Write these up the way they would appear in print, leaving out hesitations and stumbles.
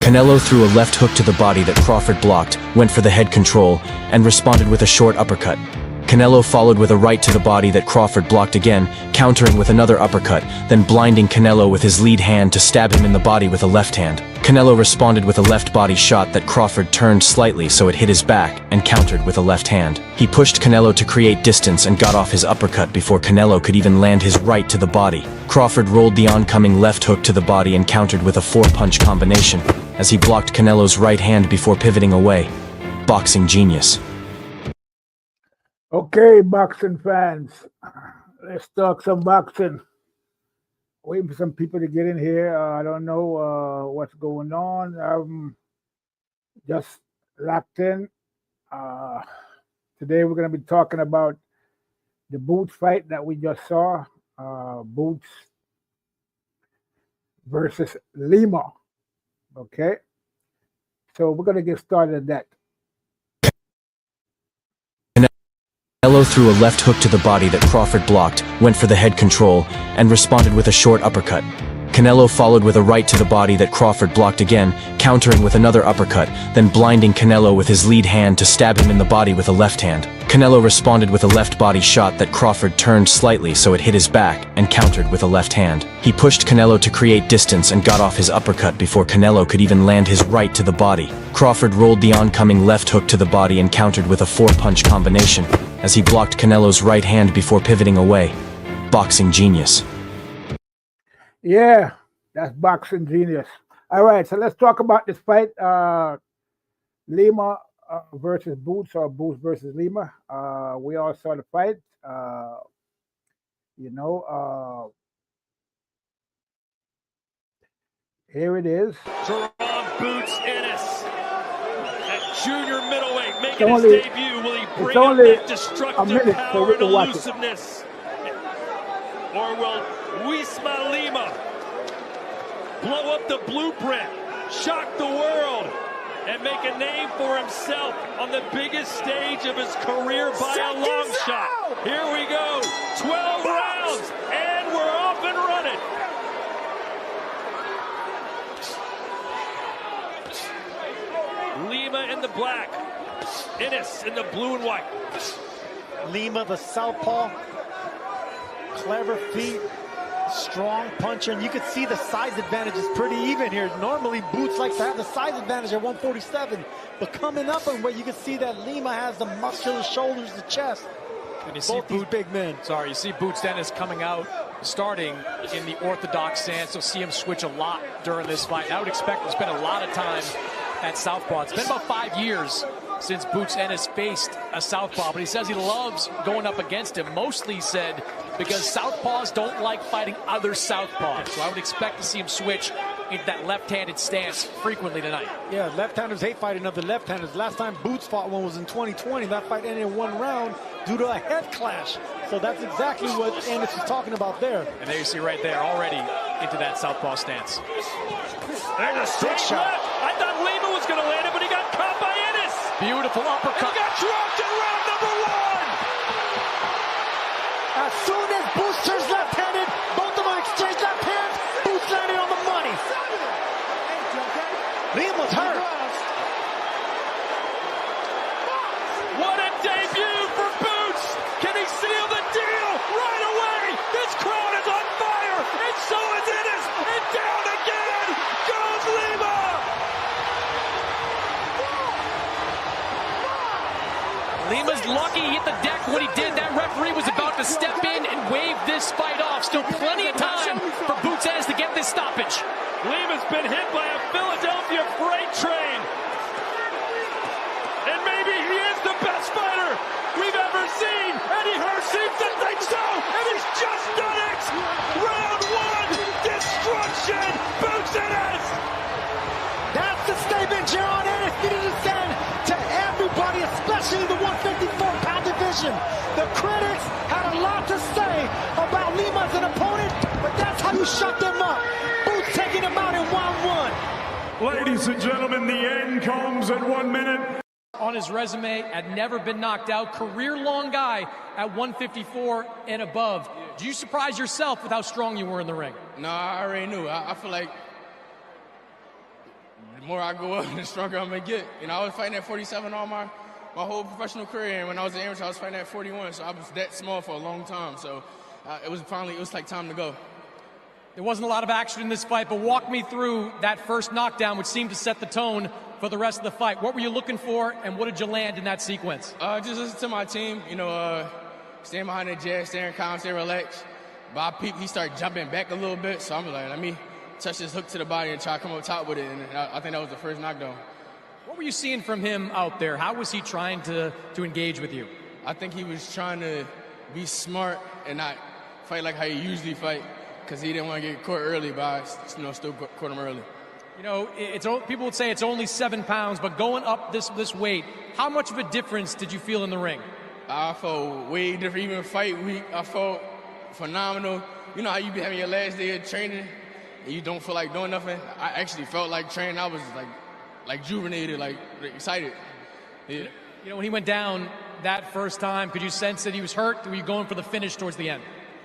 Canelo threw a left hook to the body that Crawford blocked, went for the head control, and responded with a short uppercut. Canelo followed with a right to the body that Crawford blocked again, countering with another uppercut, then blinding Canelo with his lead hand to stab him in the body with a left hand. Canelo responded with a left body shot that Crawford turned slightly so it hit his back, and countered with a left hand. He pushed Canelo to create distance and got off his uppercut before Canelo could even land his right to the body. Crawford rolled the oncoming left hook to the body and countered with a four-punch combination, as he blocked Canelo's right hand before pivoting away. Boxing genius. Okay, boxing fans, let's talk some boxing. Waiting for some people to get in here. I don't know what's going on. I'm just locked in. Today we're going to be talking about the Boots fight that we just saw. Boots versus Lima. Okay, so we're going to get started at that. Canelo threw a left hook to the body that Crawford blocked, went for the head control, and responded with a short uppercut. Canelo followed with a right to the body that Crawford blocked again, countering with another uppercut, then blinding Canelo with his lead hand to stab him in the body with a left hand. Canelo responded with a left body shot that Crawford turned slightly so it hit his back, and countered with a left hand. He pushed Canelo to create distance and got off his uppercut before Canelo could even land his right to the body. Crawford rolled the oncoming left hook to the body and countered with a four-punch combination, as he blocked Canelo's right hand before pivoting away. Boxing genius. Yeah, that's boxing genius. All right, so let's talk about this fight. Lima versus Boots, or Boots versus Lima. We all saw the fight. Here it is. Jaron Boots Ennis at junior middleweight making his debut. Will he bring up that destructive power and elusiveness? Or will Uisma Lima blow up the blueprint, shock the world, and make a name for himself on the biggest stage of his career by a long shot? Here we go, 12 rounds, and we're off and running. Lima in the black, Ennis in the blue and white. Lima, the southpaw, clever feet, strong puncher, and you can see the size advantage is pretty even here. Normally, Boots likes to have the size advantage at 147, but coming up in weight, you can see that Lima has the muscular shoulders, the chest. And you see Both big men. You see Boots Ennis coming out, starting in the orthodox stance. You'll see him switch a lot during this fight. I would expect him to spend a lot of time at southpaw. It's been about 5 years since Boots Ennis faced a southpaw, but he says he loves going up against him. Mostly, he said, because southpaws don't like fighting other southpaws. So I would expect to see him switch into that left-handed stance frequently tonight. Yeah, left-handers hate fighting other left-handers. Last time Boots fought one was in 2020. That fight ended in 1 round due to a head clash. So that's exactly what Ennis is talking about there. And there you see right there, already into that southpaw stance. There's a straight shot. I thought Lima was going to land it, but he got caught by Ennis. Beautiful uppercut. He got dropped in round number 1. As soon as Boots turns left-handed, both of them exchange left hands. Boots landed on the money. Lima's hurt. What a debut for Boots. Can he seal the deal right away? This crowd is on fire, and so is Ennis. And down again goes Lima. Lima's lucky he hit the deck when he did. That referee was about to step in and wave this fight off. Still plenty of time for Boots Ennis to get this stoppage. Lima's been hit by a Philadelphia freight train. And maybe he is the best fighter we've ever seen. Eddie Hurst seems to think so, and he's just done it. Round 1, destruction. Boots Ennis. That's the statement Jaron Ennis needed to send to everybody, especially the 154-pound division. The critics had a lot to say about Lima as an opponent, but that's how you shut them up. Boots taking him out in 1-1. Ladies and gentlemen, the end comes at 1 minute. On his resume, had never been knocked out, career-long guy at 154 and above. Do you surprise yourself with how strong you were in the ring? No, I already knew. I feel like more I go up, the stronger I'm gonna get. You know, I was fighting at 47 all my whole professional career, and when I was an amateur, I was fighting at 41. So I was that small for a long time. So it was like time to go. There wasn't a lot of action in this fight, but walk me through that first knockdown, which seemed to set the tone for the rest of the fight. What were you looking for, and what did you land in that sequence? Just listen to my team. You know, stand behind the jab, staying calm, stay relaxed. Bob Peep, he started jumping back a little bit, so I'm like, let me touch this hook to the body and try to come up top with it, and I think that was the first knockdown. What were you seeing from him out there? How was he trying to engage with you? I think he was trying to be smart and not fight like how he usually fight, because he didn't want to get caught early, but I still caught him early. You know, people would say it's only 7 pounds, but going up this weight, how much of a difference did you feel in the ring? I felt way different. Even fight week, I felt phenomenal. You know how you be having your last day of training and you don't feel like doing nothing? I actually felt like training. I was like juvenated, like excited. Yeah. You know, when he went down that first time, could you sense that he was hurt? Or were you going for the finish towards the end?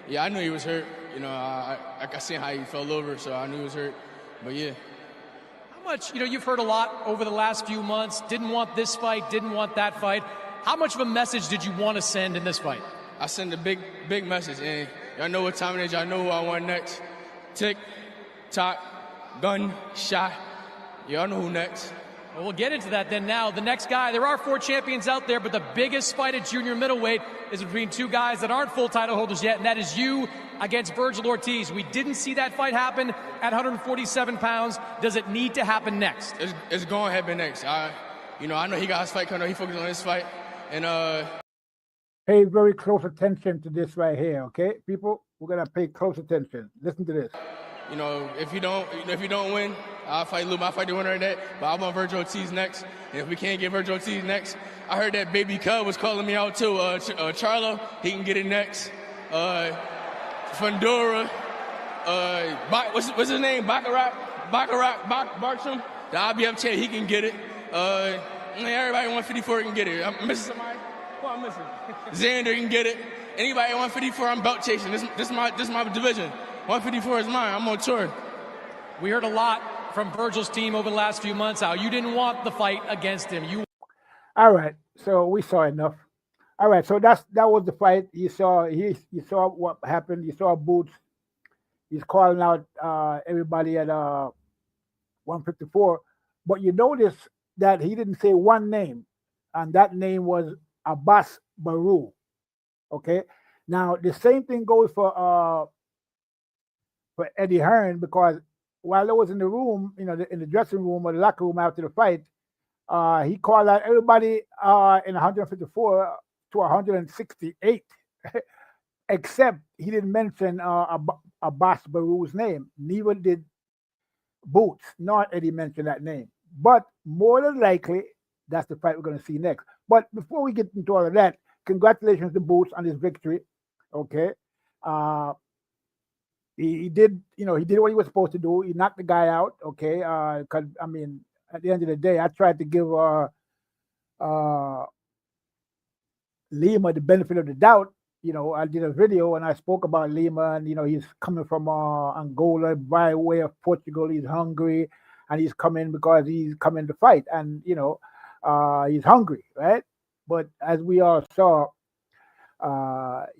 Yeah, I knew he was hurt. You know, I seen how he fell over, so I knew he was hurt. But yeah. How much, you know, you've heard a lot over the last few months, didn't want this fight, didn't want that fight. How much of a message did you want to send in this fight? I send a big message, and y'all know what time it is. Y'all know who I want next. Tick, tock, gun, shot. Y'all know who next. Well, we'll get into that then now. The next guy, there are 4 champions out there, but the biggest fight at junior middleweight is between 2 guys that aren't full title holders yet, and that is you against Virgil Ortiz. We didn't see that fight happen at 147 pounds. Does it need to happen next? It's going to happen next. I know he got his fight coming up. He focused on his fight. And pay very close attention to this right here, okay? People, we're going to pay close attention. Listen to this. You know, if you don't win, I'll fight Luma. I'll fight the winner of that. But I want Virgil Ortiz next. And if we can't get Virgil Ortiz next, I heard that Baby Cub was calling me out too. Charlo, he can get it next. Fundora, what's his name? Baccarat, Bartram, the IBF champ, he can get it. Everybody 154 can get it. I'm missing somebody? Who I'm missing? Xander can get it. Anybody at 154, I'm belt chasing. This my division. 154 is mine. I'm on tour. We heard a lot from Virgil's team over the last few months how you didn't want the fight against him. All right, so we saw enough. All right, so that was the fight. You saw what happened. You saw Boots. He's calling out everybody at 154, but you notice that he didn't say one name, and that name was Abbas Baru. Okay, now the same thing goes for Eddie Hearn, because while I was in the room, you know, in the dressing room or the locker room after the fight, he called out everybody in 154 to 168, except he didn't mention Abbas Baru's name. Neither did Boots, nor Eddie mention that name. But more than likely, that's the fight we're going to see next. But before we get into all of that, congratulations to Boots on his victory. Okay. He did what he was supposed to do. He knocked the guy out. Okay. Because, I mean, at the end of the day, I tried to give Lima the benefit of the doubt. You know, I did a video and I spoke about Lima, and, you know, he's coming from Angola by way of Portugal. He's hungry, and he's coming because he's coming to fight, and, you know, he's hungry, right? But as we all saw,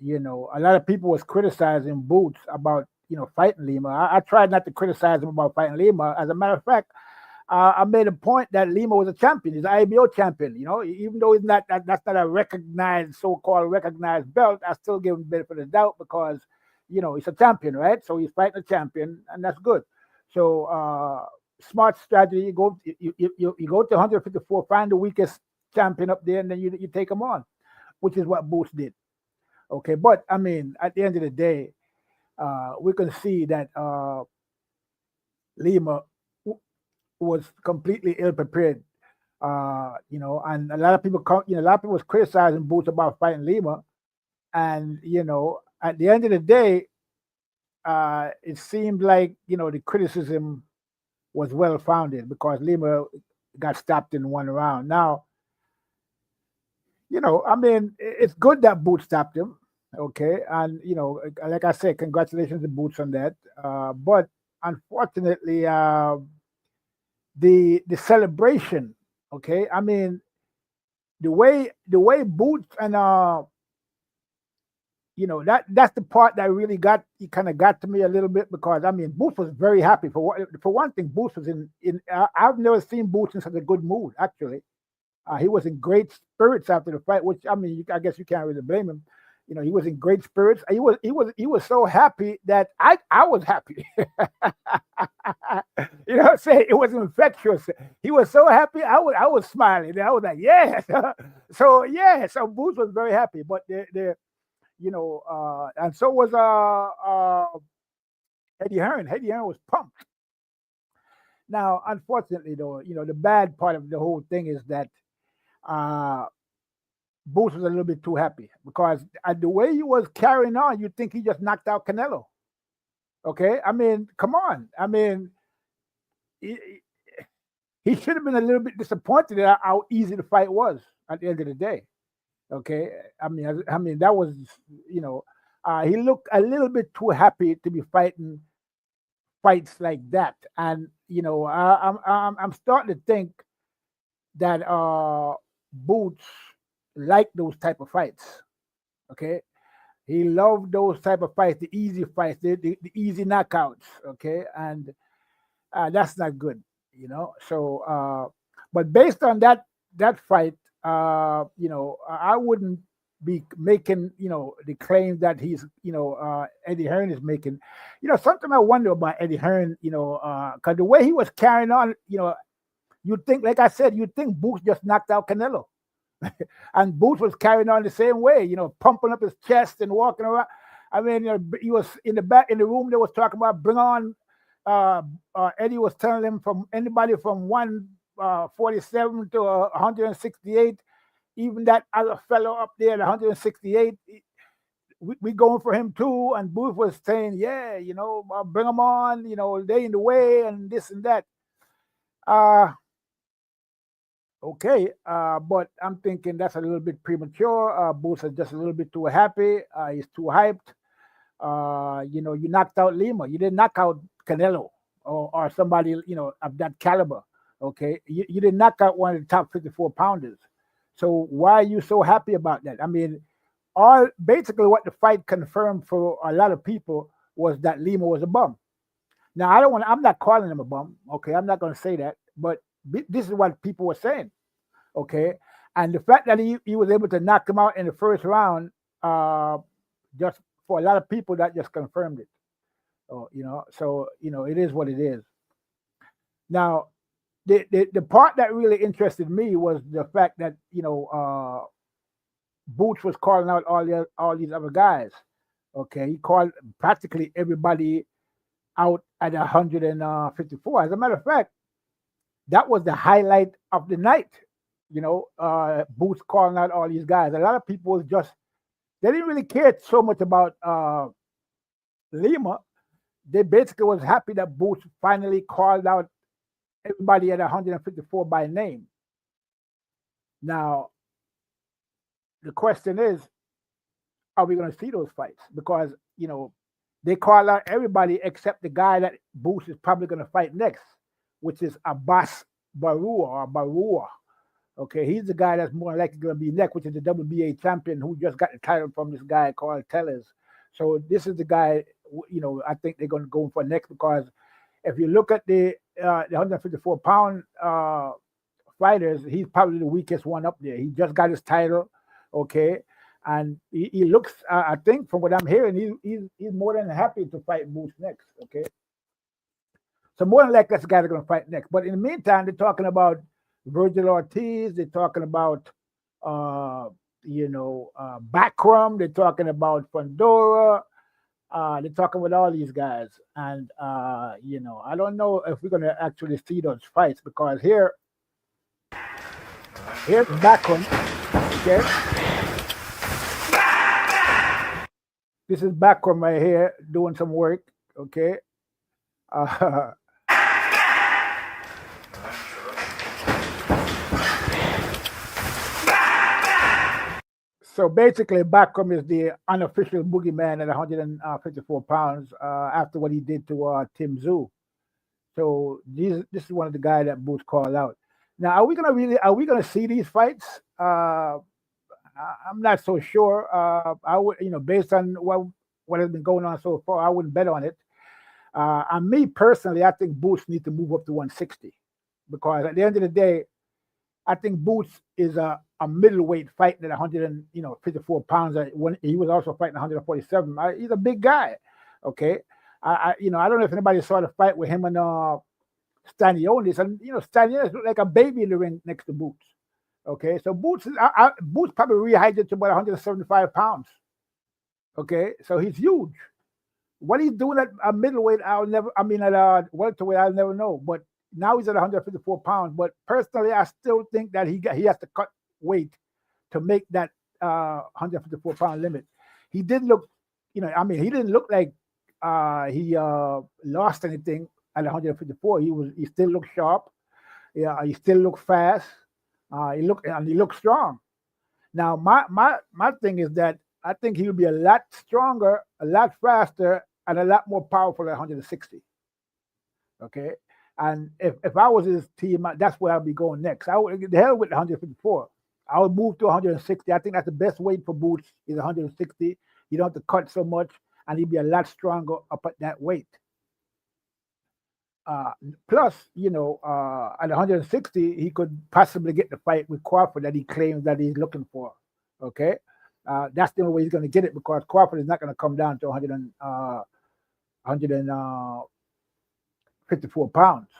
you know, a lot of people was criticizing Boots about, you know, fighting Lima. I tried not to criticize him about fighting Lima. As a matter of fact, I made a point that Lima was a champion. He's an IBO champion. You know, even though he's not that's not a recognized, so-called recognized belt, I still give him the benefit of the doubt because, you know, he's a champion, right? So he's fighting a champion, and that's good. So smart strategy. You go to 154, find the weakest champion up there, and then you take him on, which is what Boots did. Okay, but I mean, at the end of the day, we can see that Lima was completely ill prepared, you know, and a lot of people was criticizing Boots about fighting Lima, and, you know, at the end of the day, it seemed like, you know, the criticism was well founded because Lima got stopped in one round. Now, you know, I mean, it's good that Boots stopped him, okay, and, you know, like I said, congratulations to Boots on that. But unfortunately, the celebration. Okay, I mean the way Boots and that's the part that really kind of got to me a little bit, because I mean Boots was very happy for one thing. Boots was in I've never seen Boots in such a good mood. Actually, he was in great spirits after the fight, which I mean I guess you can't really blame him. He was in great spirits. He was so happy that I was happy. What I'm saying? It was infectious. He was so happy. I was smiling. I was like, yes. So Boots was very happy. But and so was Eddie Hearn. Eddie Hearn was pumped. Now, unfortunately, though, the bad part of the whole thing is that Boots was a little bit too happy, because the way he was carrying on, you'd think he just knocked out Canelo. Okay, I mean, come on. I mean, he should have been a little bit disappointed at how easy the fight was at the end of the day. Okay, I mean that was, he looked a little bit too happy to be fighting fights like that, and I'm starting to think that Boots like those type of fights. Okay, he loved those type of fights, the easy fights, the easy knockouts. Okay, and that's not good, So, but based on that fight, I wouldn't be making the claim that he's Eddie Hearn is making. Something I wonder about Eddie Hearn, because the way he was carrying on, you'd think, like I said, you'd think Boots just knocked out Canelo. And Boots was carrying on the same way, pumping up his chest and walking around. I mean, he was in the back in the room. They was talking about bring on. Eddie was telling him from anybody from 147 to 168, even that other fellow up there at 168, we going for him too. And Booth was saying, yeah, bring him on, they in the way and this and that. Okay, but I'm thinking that's a little bit premature. Booth is just a little bit too happy. He's too hyped. You knocked out Lima. You didn't knock out Canelo or somebody, of that caliber. Okay, you didn't knock out one of the top 54 pounders. So why are you so happy about that? I mean, basically what the fight confirmed for a lot of people was that Lima was a bum. Now I'm not calling him a bum. Okay, I'm not going to say that, but this is what people were saying. Okay, and the fact that he was able to knock him out in the first round, just for a lot of people, that just confirmed it. So it is what it is. Now, the part that really interested me was the fact that Boots was calling out all these other guys. Okay, he called practically everybody out at 154. As a matter of fact, that was the highlight of the night. Boots calling out all these guys. A lot of people was they didn't really care so much about Lima. They basically was happy that Boots finally called out everybody at 154 by name. Now, the question is, are we going to see those fights? Because, they call out everybody except the guy that Boots is probably going to fight next, which is Abbas Barua. Okay, he's the guy that's more likely going to be next, which is the WBA champion who just got the title from this guy called Tellez. So this is the guy, I think they're going to go for next, because if you look at the 154-pound fighters, he's probably the weakest one up there. He just got his title, okay, and he looks, I think, from what I'm hearing, he's more than happy to fight Boots next, okay. So more than likely, that's the guy they're going to fight next. But in the meantime, they're talking about Virgil Ortiz. They're talking about, Backrum. They're talking about Pandora. They're talking with all these guys. And, I don't know if we're going to actually see those fights, because here's Backrum. Okay. This is Backrum right here doing some work. Okay. So basically, Backrum is the unofficial boogeyman at 154 pounds after what he did to Tim Tszyu. So this is one of the guys that Boots called out. Now, are we gonna see these fights? I'm not so sure. I would, based on what has been going on so far, I wouldn't bet on it. And me personally, I think Boots need to move up to 160 because at the end of the day, I think Boots is a middleweight fighting at 54 pounds. When he was also fighting 147. He's a big guy. Okay, I don't know if anybody saw the fight with him and Stanionis, and Stanionis looked like a baby in the ring next to Boots. Okay, so Boots probably rehydrated to about 175 pounds. Okay, so he's huge. What he's doing at a middleweight, at welterweight, I'll never know. But now he's at 154 pounds. But personally, I still think that he has to cut weight to make that 154 pound limit. He did look, he didn't look like he lost anything at 154. He still looked sharp. Yeah, he still looked fast. He looked strong. Now, my thing is that I think he'll be a lot stronger, a lot faster, and a lot more powerful at 160. Okay, and if I was his team, that's where I'd be going next. I would the hell with 154. I would move to 160. I think that's the best weight for Boots is 160. You don't have to cut so much, and he'd be a lot stronger up at that weight. Plus, at 160, he could possibly get the fight with Crawford that he claims that he's looking for. Okay, that's the only way he's going to get it because Crawford is not going to come down to 154 pounds.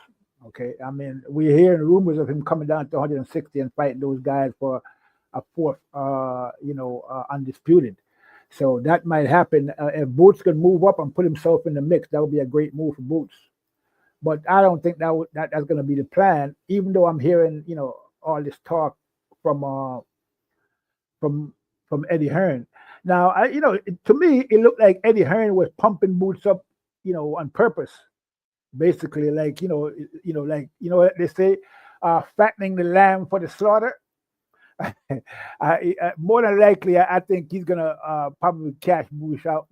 Okay, I mean, we're hearing rumors of him coming down to 160 and fighting those guys for a fourth, undisputed. So that might happen. If Boots can move up and put himself in the mix, that would be a great move for Boots. But I don't think that's going to be the plan. Even though I'm hearing, all this talk from Eddie Hearn. Now, to me, it looked like Eddie Hearn was pumping Boots up, on purpose. Basically, like what they say, fattening the lamb for the slaughter. More than likely, I think he's gonna probably cash Boots out,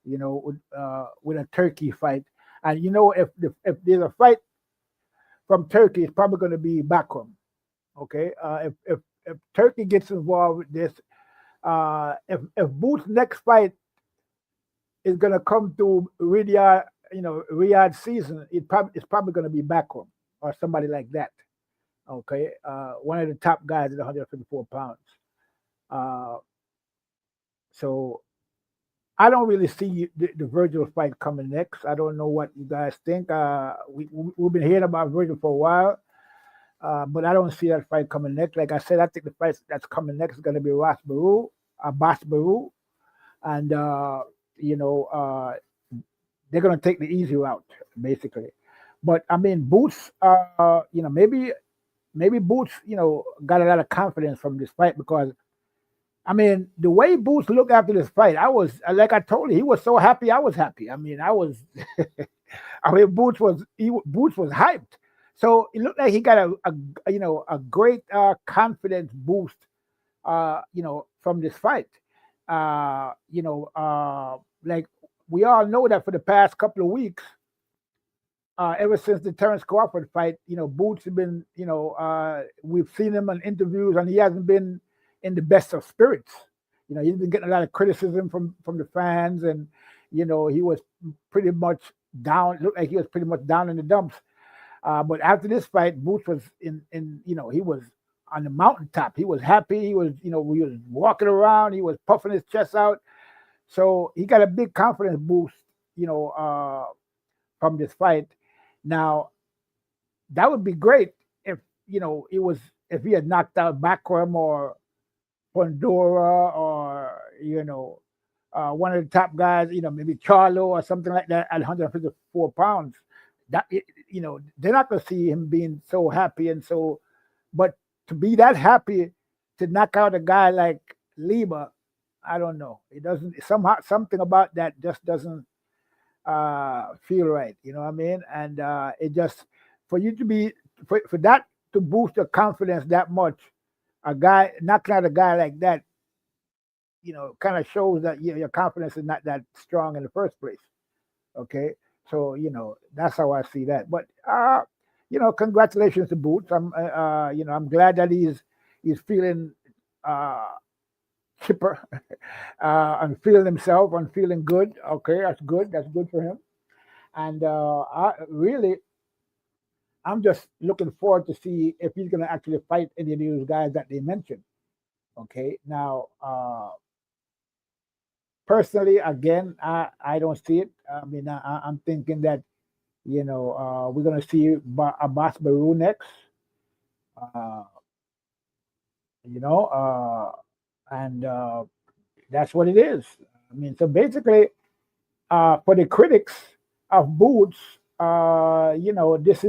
with a turkey fight. And if there's a fight from Turkey, it's probably going to be backroom. Okay, if Turkey gets involved with this, if Boots' next fight is going to come to Riyadh season, it's probably going to be backroom or somebody like that. Okay, one of the top guys at 154 pounds. So I don't really see the Virgil fight coming next. I don't know what you guys think. We've been hearing about Virgil for a while, but I don't see that fight coming next. Like I said, I think the fight that's coming next is going to be Abbas Baru, and they're going to take the easy route, basically. But I mean, Boots, maybe Boots, got a lot of confidence from this fight because, I mean, the way Boots looked after this fight, I was, like I told you, he was so happy. I was happy. I mean, Boots was hyped. So it looked like he got a great confidence boost, from this fight. Like we all know that for the past couple of weeks, ever since the Terence Crawford fight, Boots has been, we've seen him in interviews and he hasn't been in the best of spirits. He's been getting a lot of criticism from the fans, and he was pretty much down. Looked like he was pretty much down in the dumps. But after this fight, Boots was he was on the mountaintop. He was happy. He was, he was walking around. He was puffing his chest out. So he got a big confidence boost, from this fight. Now, that would be great if if he had knocked out Backram or Pandora or one of the top guys, maybe Charlo or something like that at 154 pounds. That they're not going to see him being so happy and so, but to be that happy to knock out a guy like Lima, I don't know. It doesn't something about that just doesn't feel right. You know what I mean? And it just for you to be for that to boost your confidence that much, a guy knocking out a guy like that, kind of shows that your confidence is not that strong in the first place. Okay, So that's how I see that. But congratulations to Boots. I'm glad that he's feeling chipper and feeling himself and feeling good. Okay, that's good. That's good for him. And I'm just looking forward to see if he's going to actually fight any of these guys that they mentioned. Okay, now personally, again, I don't see it. I mean, I'm thinking that we're going to see Abbas Baru next. Uh, and that's what it is. I mean, so basically, for the critics of Boots, this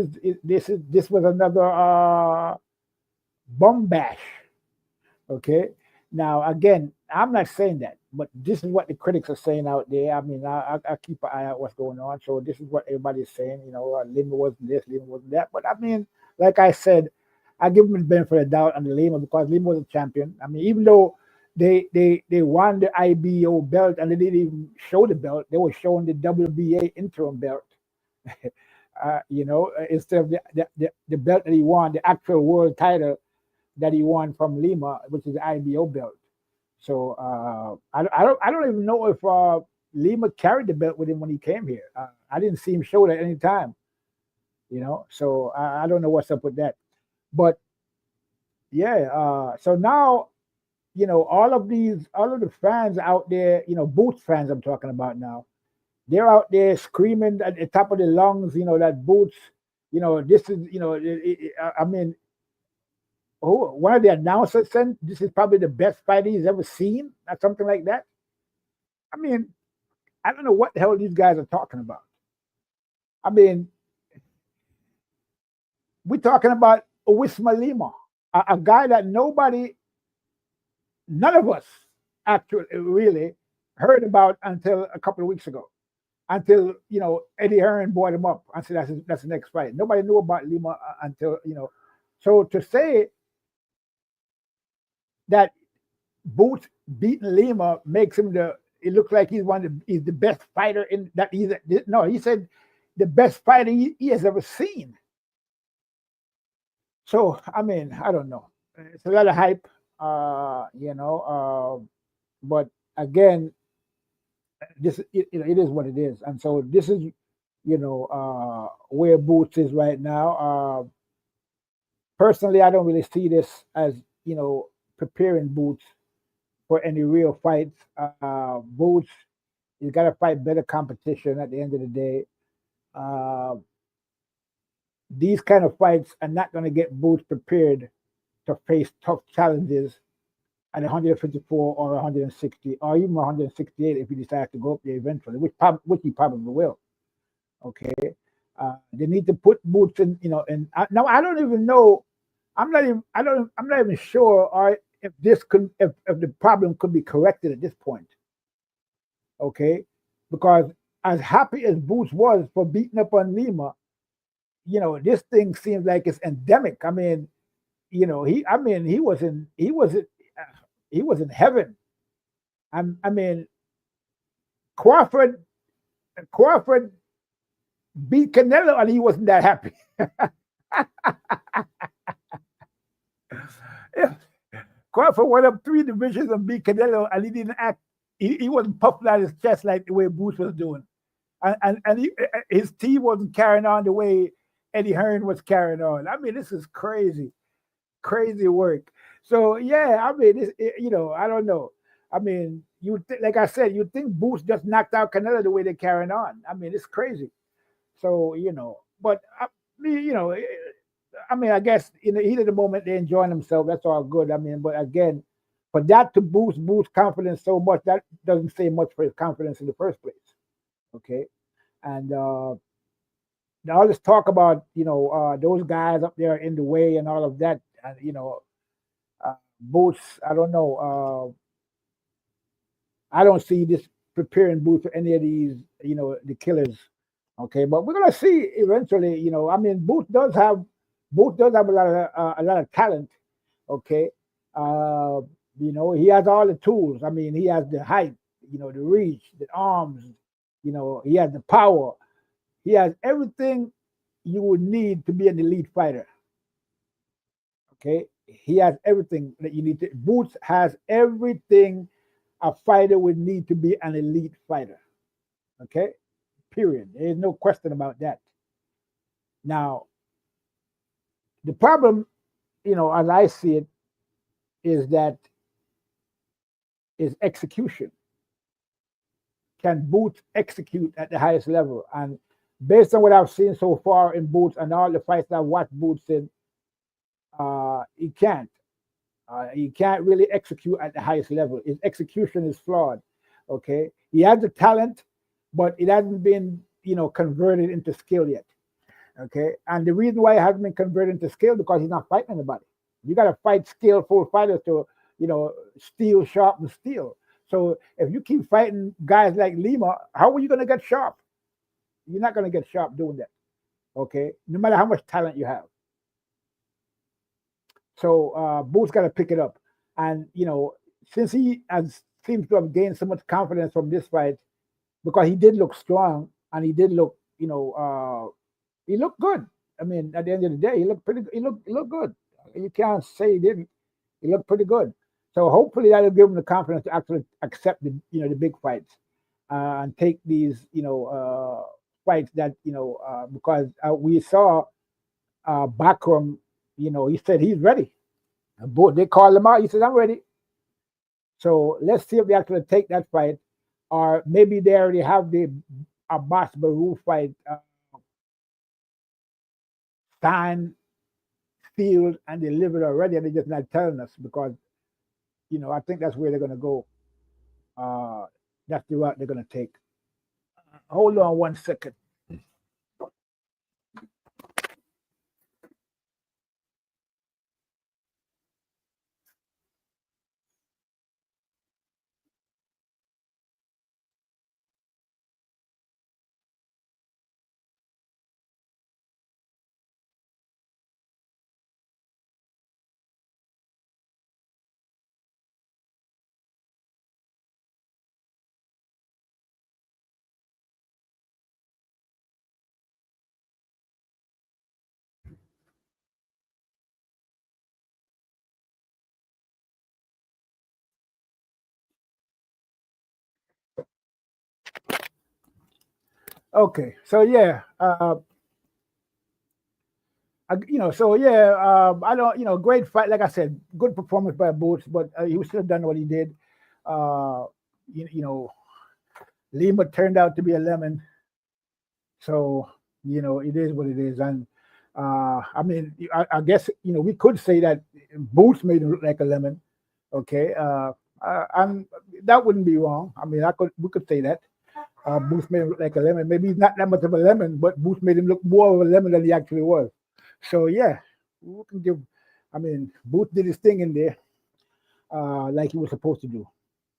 was another bum bash. Okay. Now, again, I'm not saying that, but this is what the critics are saying out there. I mean, I keep an eye out what's going on. So this is what everybody's saying. Lima wasn't this, Lima wasn't that. But I mean, like I said, I give him the benefit of the doubt on the Lima because Lima was a champion. I mean, even though they won the IBO belt and they didn't even show the belt, they were showing the WBA interim belt. Instead of the belt that he won, the actual world title that he won from Lima, which is the IBO belt. So I don't even know if Lima carried the belt with him when he came here. I didn't see him show it at any time. So I don't know what's up with that. But yeah, so now all of the fans out there, Boots fans I'm talking about now, they're out there screaming at the top of their lungs, that Boots, this is, I mean, one of the announcers said this is probably the best fight he's ever seen, or something like that. I mean, I don't know what the hell these guys are talking about. I mean, we're talking about Uisma Lima, a guy that none of us actually really heard about until a couple of weeks ago. Until Eddie Hearn brought him up and said that's the next fight. Nobody knew about Lima until So to say that Boots beating Lima makes him it looks like he's the best fighter in that. He said the best fighter he has ever seen. So I mean, I don't know. It's a lot of hype, but again, it is what it is, and so this is where Boots is right now. Personally, I don't really see this as preparing Boots for any real fights. Boots, he's got to fight better competition at the end of the day. These kind of fights are not going to get Boots prepared to face tough challenges at 154 or 160 or even 168 if he decides to go up there eventually, which he probably will. Okay, they need to put Boots in. Now I don't even know. I'm not even sure if the problem could be corrected at this point. Okay, because as happy as Boots was for beating up on Lima, this thing seems like it's endemic. I mean, he was in heaven. I mean, Crawford beat Canelo and he wasn't that happy. Crawford went up 3 divisions and beat Canelo and he didn't act. He wasn't puffing out his chest like the way Boots was doing, and his team wasn't carrying on the way Eddie Hearn was carrying on. I mean, this is crazy work. So yeah, I mean, I don't know. I mean, like I said, you think Boots just knocked out Canelo the way they're carrying on. I mean, it's crazy. So but I mean, I guess in the heat of the moment they're enjoying themselves. That's all good. I mean, but again, for that to boost confidence so much, that doesn't say much for his confidence in the first place. Okay, and all this talk about those guys up there in the way and all of that, and Boots, I don't know. I don't see this preparing Boots for any of these, the killers. Okay, but we're gonna see eventually. I mean, Boots does have a lot of talent. Okay, he has all the tools. I mean, he has the height, the reach, the arms. He has the power. He has everything you would need to be an elite fighter. Okay, he has everything that you need to. Boots has everything a fighter would need to be an elite fighter. Okay, period. There's no question about that. Now, the problem, as I see it, is that is execution. Can Boots execute at the highest level? And based on what I've seen so far in Boots and all the fights I've watched Boots in, he can't. He can't really execute at the highest level. His execution is flawed. Okay, he has the talent, but it hasn't been, converted into skill yet. Okay, and the reason why it hasn't been converted into skill because he's not fighting anybody. You got to fight skillful fighters to, steal, sharp, and steal. So if you keep fighting guys like Lima, how are you going to get sharp? You're not going to get sharp doing that. Okay, no matter how much talent you have. So Boots got to pick it up, and since he seems to have gained so much confidence from this fight, because he did look strong and he did look, he looked good. I mean, at the end of the day, he looked pretty. He looked good. You can't say he didn't. He looked pretty good. So hopefully that'll give him the confidence to actually accept the the big fights and take these fights that because we saw Bakram. He said he's ready. They called him out. He says, I'm ready. So let's see if they actually take that fight, or maybe they already have the Abbas Baru fight signed, sealed, and delivered already, and they're just not telling us because, I think that's where they're going to go. That's the route they're going to take. Hold on 1 second. Okay, so yeah, I don't, great fight. Like I said, good performance by Boots, but he should have done what he did. Uh, Lima turned out to be a lemon, so it is what it is. And I mean, I guess we could say that Boots made him look like a lemon. Okay, and that wouldn't be wrong. I mean, we could say that. Boots made him look like a lemon. Maybe he's not that much of a lemon, but Boots made him look more of a lemon than he actually was. So yeah, we can give. I mean, Boots did his thing in there, like he was supposed to do.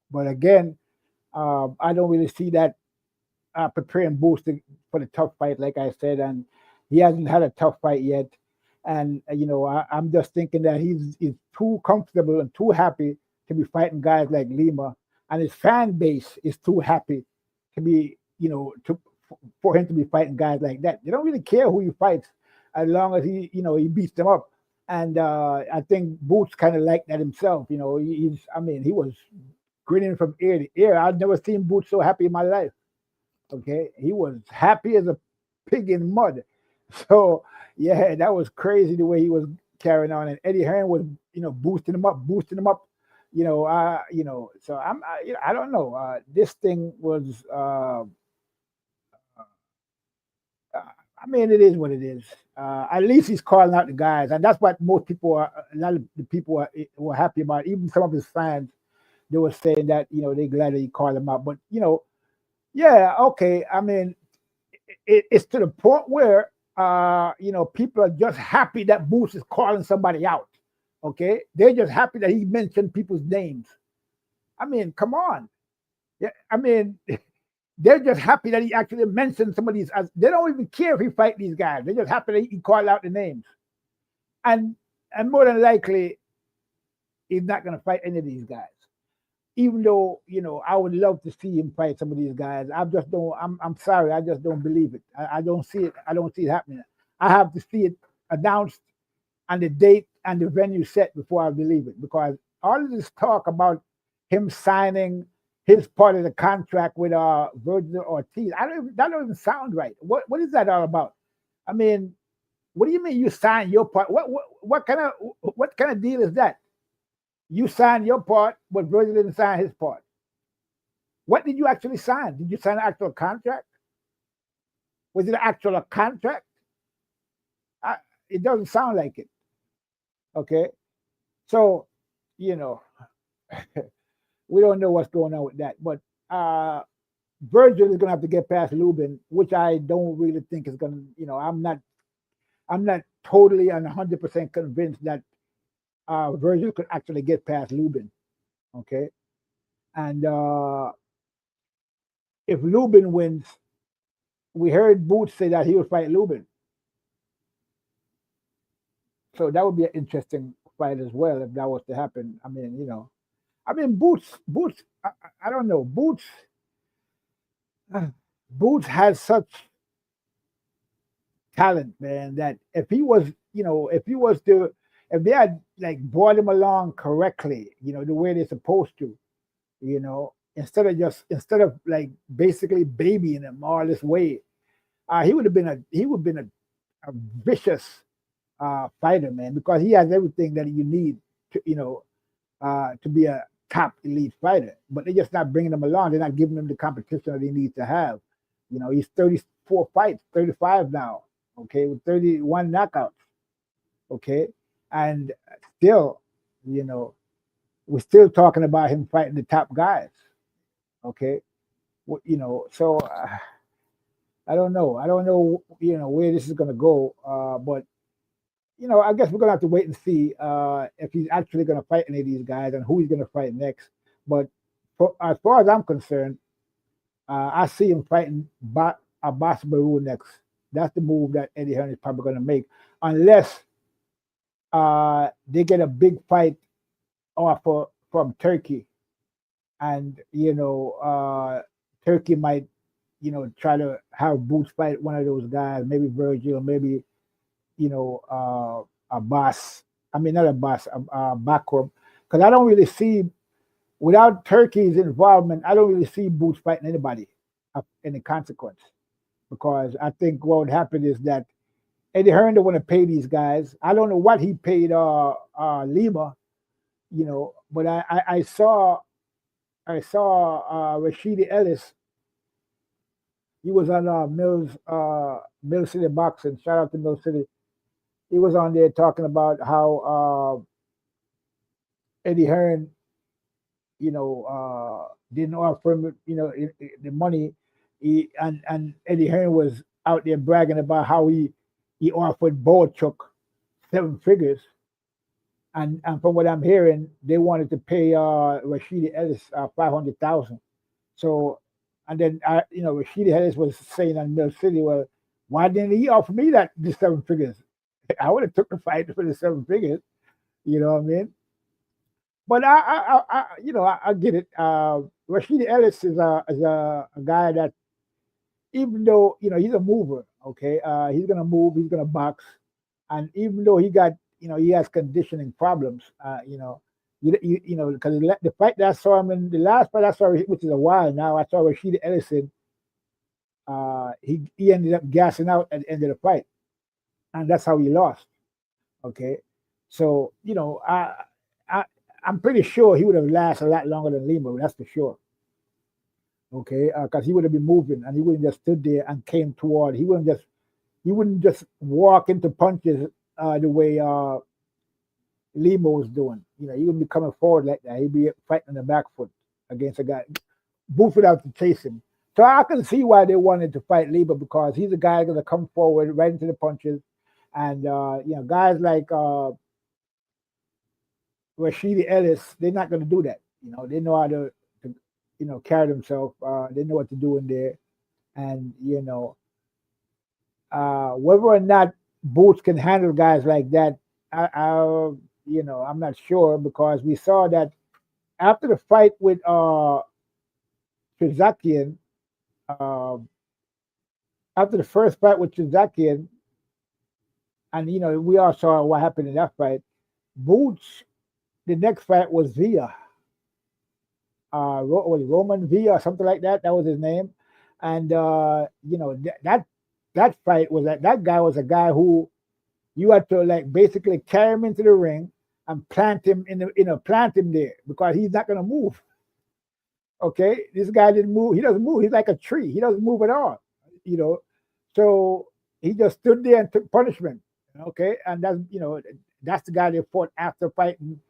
But again, I don't really see that preparing Boots for the tough fight, like I said, and he hasn't had a tough fight yet. And I'm just thinking that he's too comfortable and too happy to be fighting guys like Lima, and his fan base is too happy to be, for him to be fighting guys like that. They don't really care who he fights as long as he he beats them up. And I think Boots kind of liked that himself. He was grinning from ear to ear. I've never seen Boots so happy in my life. Okay, he was happy as a pig in mud. So yeah, that was crazy the way he was carrying on. And Eddie Hearn was boosting him up. So I don't know. This thing was. I mean, it is what it is. At least he's calling out the guys, and that's what most people are. A lot of the people were happy about. Even some of his fans, they were saying that they're glad that he called them out. But yeah, okay. I mean, it's to the point where people are just happy that Boots is calling somebody out. Okay, they're just happy that he mentioned people's names. I mean, come on. Yeah, I mean, they're just happy that he actually mentioned some of these. They don't even care if he fight these guys. They're just happy that he called out the names. And more than likely, he's not going to fight any of these guys. even though I would love to see him fight some of these guys, I just don't. I'm sorry, I just don't believe it. I don't see it. I don't see it happening. I have to see it announced and the date and the venue set before I believe it. Because all of this talk about him signing his part of the contract with Virgil Ortiz, that don't even sound right. What is that all about? I mean, what do you mean you sign your part? What kind of deal is that? You signed your part, but Virgil didn't sign his part. What did you actually sign? Did you sign an actual contract? Was it an actual contract? It doesn't sound like it. Okay, so we don't know what's going on with that. But Virgil is going to have to get past Lubin, which I don't really think is going to. I'm not totally and 100% convinced that Virgil could actually get past Lubin. Okay, and if Lubin wins, we heard Boots say that he would fight Lubin. So that would be an interesting fight as well if that was to happen. I mean, Boots. I don't know. Boots has such talent, man. That if they had like brought him along correctly, the way they're supposed to, instead of like basically babying him all this way, he would have been a vicious fighter, man, because he has everything that you need to be a top elite fighter. But they're just not bringing him along. They're not giving him the competition that he needs to have. He's 34 fights, 35 now, okay, with 31 knockouts, okay, and still, we're still talking about him fighting the top guys, okay, so I don't know, where this is going to go, but I guess we're going to have to wait and see if he's actually going to fight any of these guys and who he's going to fight next. But as far as I'm concerned, I see him fighting Abbas Baru next. That's the move that Eddie Hearn is probably going to make, unless they get a big fight offer from Turkey, and Turkey might try to have Boots fight one of those guys, maybe Virgil, maybe Abbas. I mean, not Abbas, Bakram, because I don't really see, without Turkey's involvement, I don't really see Boots fighting anybody of any consequence. Because I think what would happen is that Eddie Hearn don't want to pay these guys. I don't know what he paid Lima, but I saw Rashidi Ellis. He was on Mill City Boxing. Shout out to Mill City. He was on there talking about how Eddie Hearn, didn't offer him, the money. And Eddie Hearn was out there bragging about how he offered Boachuk 7 figures. And from what I'm hearing, they wanted to pay Rashidi Ellis $500,000. So, and then Rashidi Ellis was saying on Mill City, well, why didn't he offer me the 7 figures? I would have took the fight for the 7 figures. You know what I mean? But I get it. Rashidi Ellis is a guy that, even though he's a mover, okay, he's gonna move, he's gonna box, and even though he has conditioning problems, because the fight that I saw him in, the last fight I saw, which is a while now, I saw Rashidi Ellison. He ended up gassing out at the end of the fight, and that's how he lost. Okay, so I'm pretty sure he would have lasted a lot longer than Lima. That's for sure. Okay, because he would have been moving, and he wouldn't just stood there and came toward. He wouldn't just walk into punches the way Lima was doing. He wouldn't be coming forward like that. He'd be fighting on the back foot against a guy. Booth would have to chase him. So I can see why they wanted to fight Lima, because he's a guy going to come forward right into the punches, and guys like Rashidi Ellis, they're not going to do that. They know how to carry themselves. They know what to do in there, and whether or not Boots can handle guys like that, I'm not sure, because we saw that after the fight with Trizakian, after the first fight with Trizakian, and we all saw what happened in that fight. Boots, the next fight was Villa, Roman Villa or something like that. That was his name, and that fight was that guy was a guy who you had to like basically carry him into the ring and plant him plant him there because he's not gonna move. Okay, this guy didn't move. He doesn't move. He's like a tree. He doesn't move at all. So he just stood there and took punishment. Okay, and that's the guy they fought after fighting.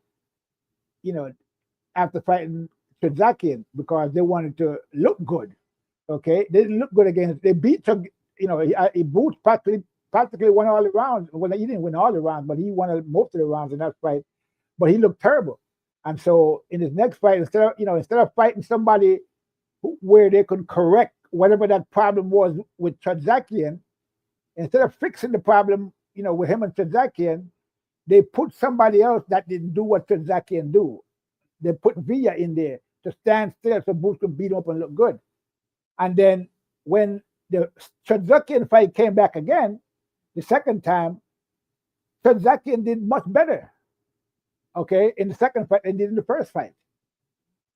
After fighting Trizakian because they wanted to look good. Okay, they didn't look good against. They beat he Boots practically won all the rounds. Well, he didn't win all the rounds, but he won most of the rounds in that fight. But he looked terrible. And so in his next fight, instead of fighting somebody where they could correct whatever that problem was with Trizakian, instead of fixing the problem, with him and Trizakian, they put somebody else that didn't do what Trizakian do. They put Villa in there to stand still so Boots could beat him up and look good. And then when the Trizakian fight came back again, the second time, Trizakian did much better. Okay, in the second fight than did in the first fight.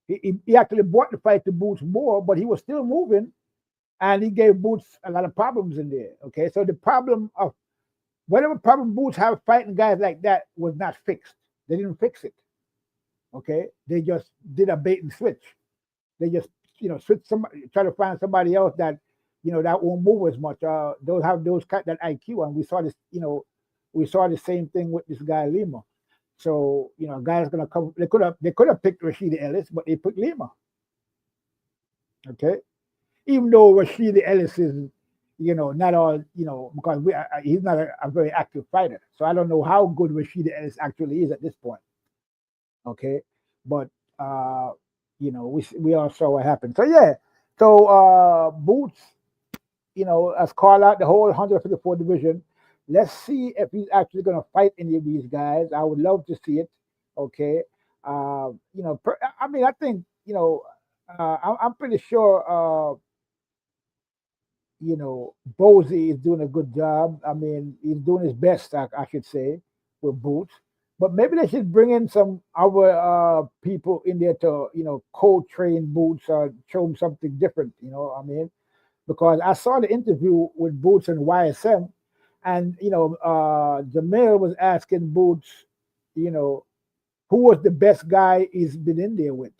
He actually brought the fight to Boots more, but he was still moving, and he gave Boots a lot of problems in there. Okay, so the problem of whatever problem Boots have fighting guys like that was not fixed. They didn't fix it. Okay, they just did a bait and switch. They just switch somebody, try to find somebody else that that won't move as much. Those have that IQ, and we saw this. We saw the same thing with this guy Lima. So a guy's gonna come. They could have picked Rashida Ellis, but they picked Lima. Okay, even though Rashida Ellis is not all because he's not a very active fighter. So I don't know how good Rashida Ellis actually is at this point. Okay, but we all saw what happened. So yeah, so Boots, has called out the whole 154 division. Let's see if he's actually going to fight any of these guys. I would love to see it. Okay, I think I'm pretty sure Bozy is doing a good job. I mean, he's doing his best, I should say, with Boots. But maybe they should bring in some other people in there to, co-train Boots or show him something different, because I saw the interview with Boots and YSM, and, Jamil was asking Boots, who was the best guy he's been in there with,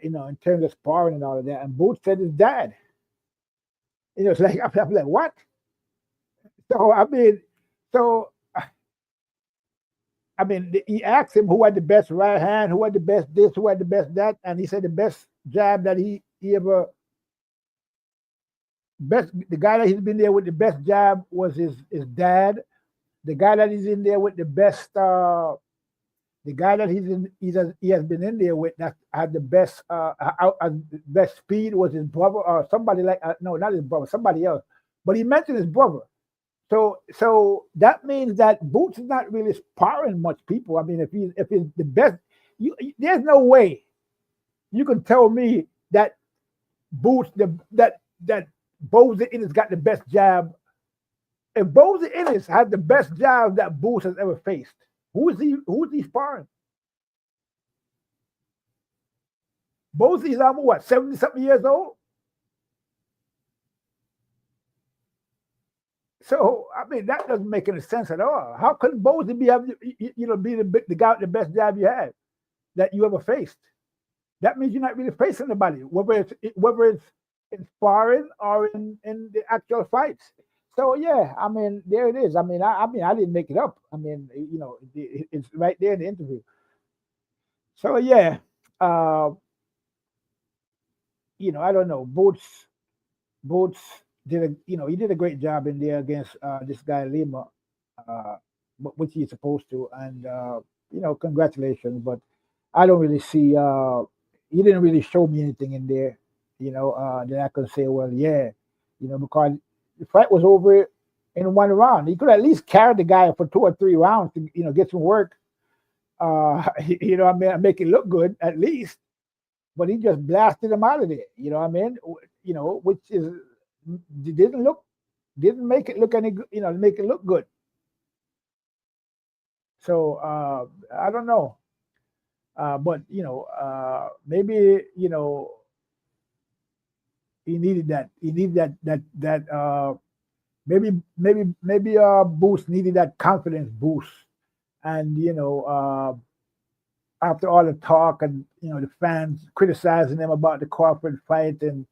in terms of sparring and all of that. And Boots said his dad. It's like, I'm like, what? So, he asked him who had the best right hand, who had the best this, who had the best that, and he said the best jab that he ever, the guy that he's been there with the best jab was his dad. The guy that he's in there with the best, the guy that he has been in there with that had the best best speed was his brother or somebody like no, not his brother, somebody else. But he mentioned his brother. So that means that Boots is not really sparring much people. I mean, if he's the best, there's no way you can tell me that Boots that Bozy Ennis got the best jab. If Bozy Ennis had the best jab that Boots has ever faced, who's he sparring? Bozy's what, 70-something years old? So that doesn't make any sense at all. How could Bozy be the guy with the best jab you had that you ever faced? That means you're not really facing anybody, whether it's in sparring or in the actual fights. So yeah, there it is. I didn't make it up. It's right there in the interview. So yeah, I don't know. Boots did he did a great job in there against this guy Lima, which he's supposed to, and congratulations. But I don't really see. He didn't really show me anything in there, that I could say, well, yeah, because the fight was over in one round. He could at least carry the guy for 2 or 3 rounds to get some work. you know what I mean, make it look good at least. But he just blasted him out of there. You know what I mean? You know, which is didn't make it look any good. You know, make it look good. So I don't know. But you know, maybe you know he needed that. He needed that. Maybe Boost needed that confidence boost, and you know, after all the talk and you know the fans criticizing him about the Crawford fight, and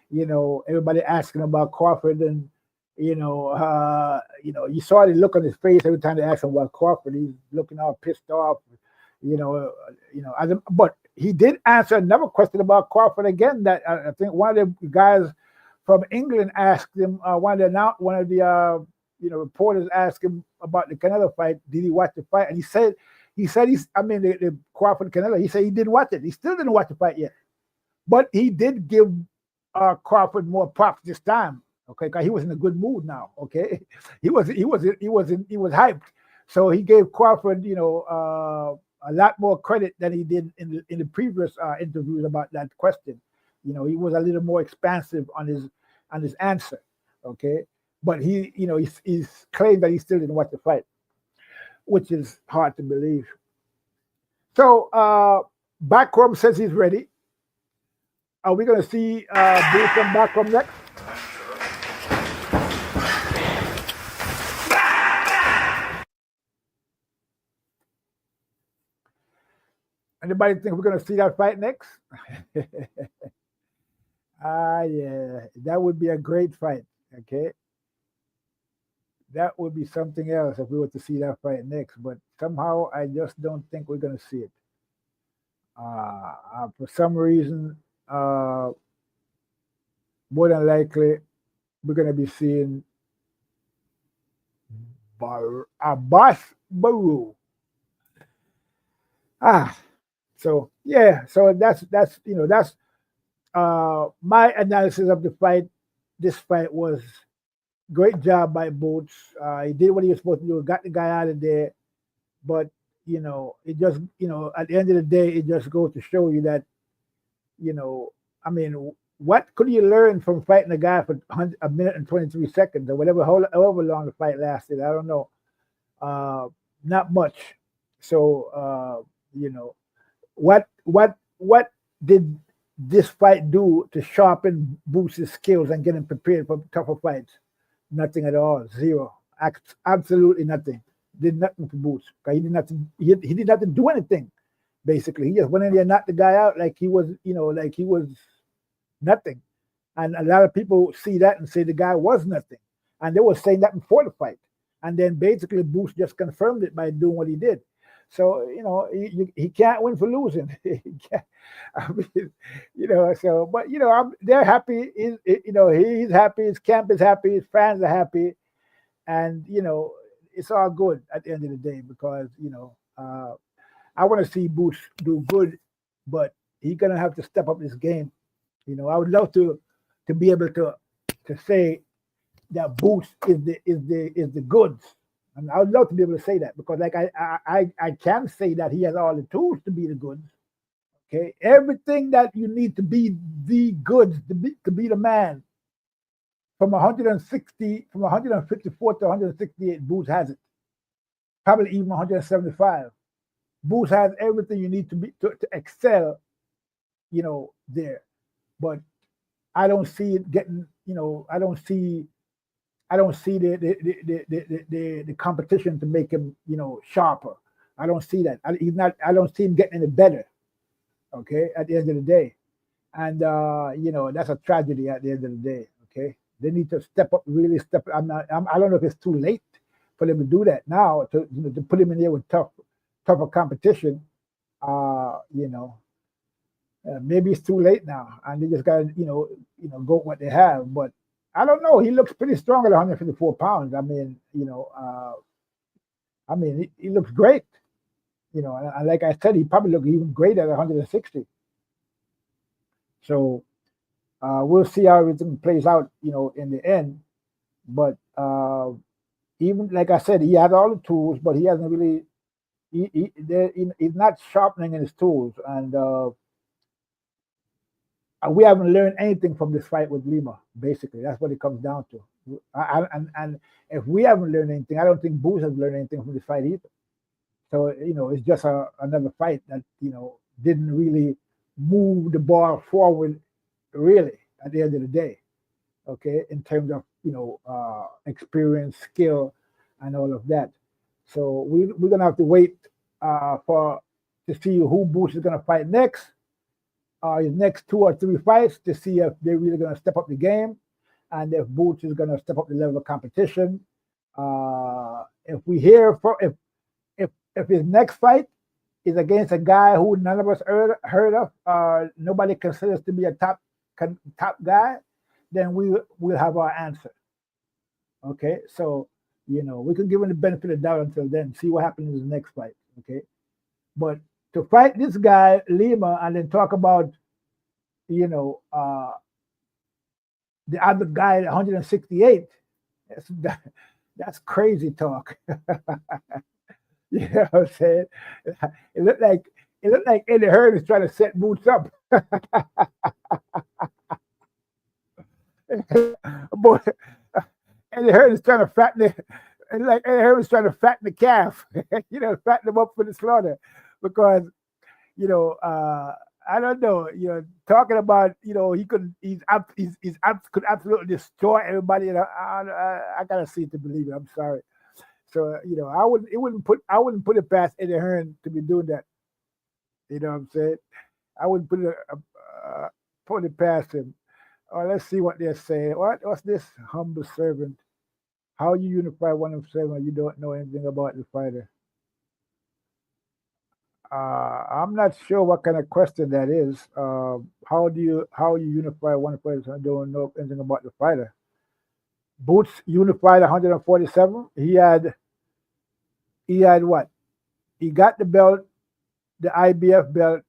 you know everybody asking about Crawford, and you know, you saw the look on his face every time they asked him about Crawford. He's looking all pissed off, but he did answer another question about Crawford again. That I think one of the guys from England asked him. One of the reporters asked him about the Canelo fight. Did he watch the fight? And he said the Crawford Canelo. He said he didn't watch it. He still didn't watch the fight yet, but he did give Crawford more props this time. Okay, because he was in a good mood now. Okay, he was hyped. So he gave Crawford, a lot more credit than he did in the previous interviews about that question. You know, he was a little more expansive on his answer. Okay, but he's claimed that he still didn't watch the fight, which is hard to believe. So Backroom says he's ready. Are we going to see Boots and Backroom next? Anybody think we're going to see that fight next? Yeah, that would be a great fight. Okay, that would be something else if we were to see that fight next. But somehow I just don't think we're going to see it. For some reason, more than likely, we're going to be seeing Abbas Baru. So yeah, so that's my analysis of the fight. This fight was great job by Boots. He did what he was supposed to do, got the guy out of there. But it just at the end of the day, it just goes to show you that what could you learn from fighting a guy for a minute and 23 seconds or whatever, however long the fight lasted? I don't know. Not much. So what did this fight do to sharpen Boots' skills and get him prepared for tougher fights? Nothing at all. Zero. Absolutely nothing. Did nothing for Boots. He did nothing. He did not do anything. Basically, he just went in there and knocked the guy out like he was nothing. And a lot of people see that and say the guy was nothing. And they were saying that before the fight. And then basically Boots just confirmed it by doing what he did. So, he can't win for losing. He can't, but they're happy. He's happy. His camp is happy. His fans are happy. And, it's all good at the end of the day because, I want to see Boots do good, but he's going to have to step up his game. I would love to be able to say that Boots is the goods. And I would love to be able to say that because, like, I can say that he has all the tools to be the goods. Okay, everything that you need to be the goods, to be the man. From 154 to 168, Boots has it. Probably even 175. Boots has everything you need to excel. There, but I don't see it getting. I don't see the competition to make him, sharper. I don't see that. I don't see him getting any better. Okay, at the end of the day, and that's a tragedy at the end of the day. Okay, they need to step up, really step. I don't know if it's too late for them to do that now to put him in there with tougher competition. Maybe it's too late now, and they just got to go with what they have, but. I don't know. He looks pretty strong at 154 pounds. I mean, he looks great. And like I said, he probably look even great at 160. So we'll see how everything plays out, in the end. But even like I said, he has all the tools, but he hasn't really he's not sharpening his tools, and we haven't learned anything from this fight with Lima. Basically, that's what it comes down to. And if we haven't learned anything, I don't think Boots has learned anything from this fight either. So it's just another fight that didn't really move the ball forward, really, at the end of the day. Okay, in terms of experience, skill, and all of that. So we're gonna have to wait to see who Boots is gonna fight next. His next 2 or 3 fights to see if they're really gonna step up the game, and if Boots is gonna step up the level of competition. If we hear if his next fight is against a guy who none of us heard of, nobody considers to be a top guy, then we'll have our answer. Okay, so we can give him the benefit of the doubt until then, see what happens in the next fight. Okay, but to fight this guy Lima and then talk about the other guy at 168, that's crazy talk. You know what I'm saying? It looked like Eddie Hearn is trying to set Boots up. But Eddie Hearn is trying to fatten the calf, fatten him up for the slaughter, because I don't know, talking about could could absolutely destroy everybody. I gotta see it to believe it. I'm sorry. So I wouldn't put it past Eddie Hearn to be doing that. You know what I'm saying? I wouldn't put it past him. Let's see what they're saying. What's this? Humble servant. How you unify 1 of 7 when you don't know anything about the fighter? I'm not sure what kind of question that is. How you unify 1 of 7 when you don't know anything about the fighter? Boots unified 147. He had what? He got the belt, the IBF belt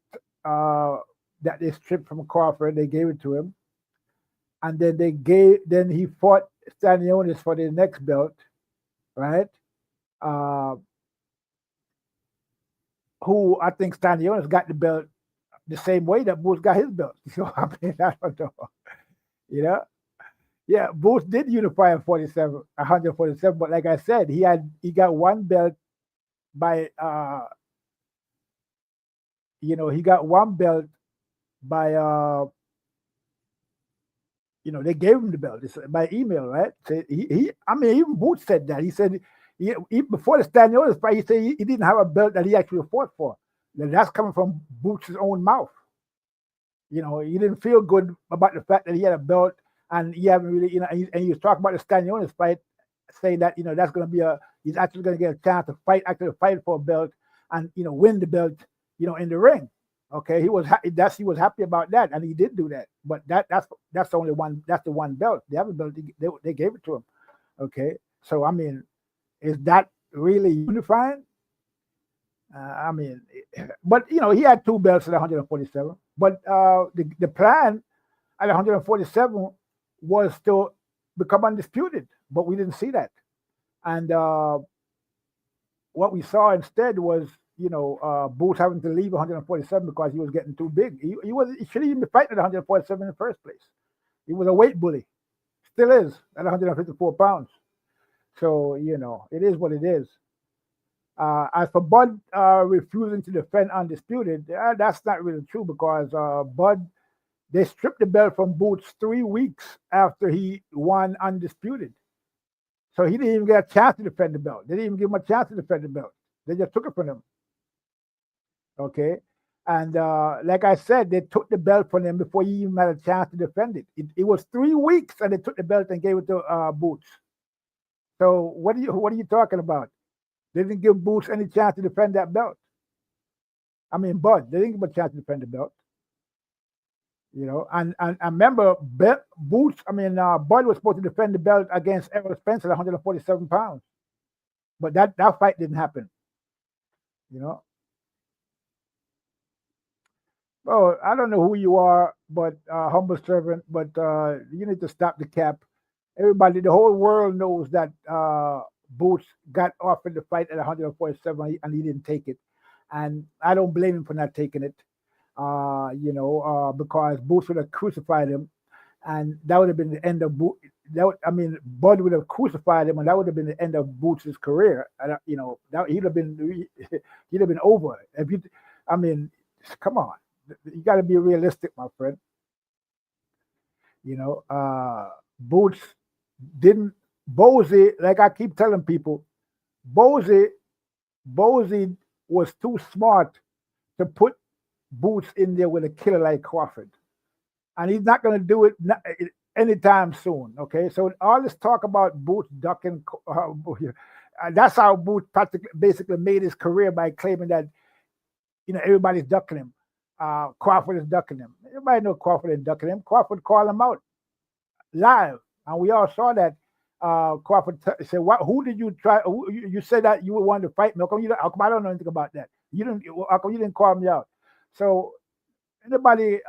that they stripped from Crawford. They gave it to him, and then he fought Stanionis for the next belt, right? Who I think Stanionis got the belt the same way that Boots got his belt. So I mean, I don't know, Yeah, Boots did unify 147, but like I said, he got 1 belt by he got 1 belt by they gave him the belt by email, right? So even Boots said that. He said before the Stanionis fight, he said he didn't have a belt that he actually fought for. That's coming from Boots' own mouth. He didn't feel good about the fact that he had a belt. And he haven't really, and he was talking about the Stanionis fight, saying that that's going to be he's actually going to get a chance to fight for a belt, and win the belt, in the ring. Okay, he was happy about that, and he did do that. But that's only one. That's the 1 belt. The other belt they gave it to him. Okay, so I mean, is that really unifying? But he had 2 belts at 147. But the plan at 147 was to become undisputed, but we didn't see that. And what we saw instead was, Boots having to leave 147 because he was getting too big. He shouldn't even be fighting at 147 in the first place. He was a weight bully, still is at 154 pounds. So it is what it is. As for Bud refusing to defend undisputed, that's not really true, because Bud. They stripped the belt from Boots 3 weeks after he won undisputed. So he didn't even get a chance to defend the belt. They didn't even give him a chance to defend the belt. They just took it from him. Okay? And like I said, they took the belt from him before he even had a chance to defend it. It was 3 weeks, and they took the belt and gave it to Boots. So what are you talking about? They didn't give Boots any chance to defend that belt. I mean, Bud, they didn't give him a chance to defend the belt. And remember, Bud was supposed to defend the belt against Errol Spence at 147 pounds. But that fight didn't happen. Well, I don't know who you are, but humble servant, but you need to stop the cap. Everybody, the whole world knows that Boots got offered the fight at 147 and he didn't take it. And I don't blame him for not taking it, because Boots would have crucified him, and that would have been the end of Boots. Bud would have crucified him, and that would have been the end of Boots' career. That he'd have been over. Come on, you got to be realistic, my friend. Boots didn't. Bozy, like I keep telling people, Bozy was too smart to put Boots in there with a killer like Crawford, and he's not going to do it anytime soon. Okay, so all this talk about Boots ducking, that's how Boots basically made his career by claiming that everybody's ducking him. Crawford is ducking him. Everybody knows Crawford is ducking him. Crawford called him out live, and we all saw that. Crawford said, "Who did you try? You said that you would want to fight me. How come I don't know anything about that? How come you didn't call me out?" So anybody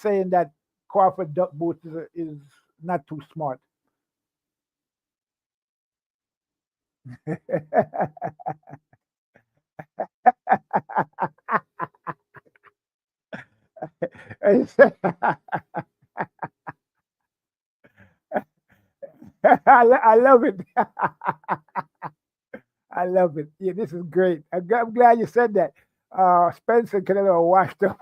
saying that Crawford duck Boots is not too smart. I love it. I love it. Yeah, this is great. I'm glad you said that. Spencer Canelo washed up.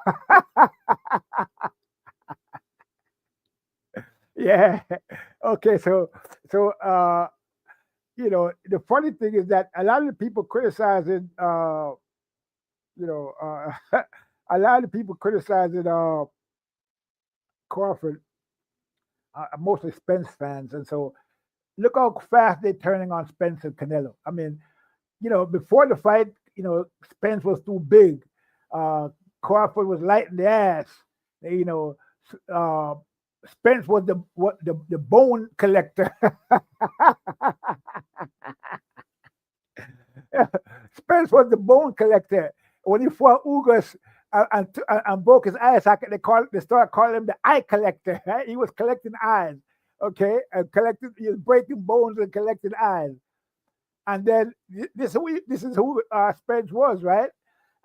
Yeah. Okay. So the funny thing is that a lot of the people criticizing, a lot of people criticizing Crawford, mostly Spence fans, and so look how fast they're turning on Spence and Canelo. Before the fight, Spence was too big. Crawford was light in the ass. Spence was the bone collector. Spence was the bone collector. When he fought Ugas and broke his eyes, they started calling him the eye collector. Right? He was collecting eyes. Okay, and he was breaking bones and collecting eyes. And then this is who Spence was, right?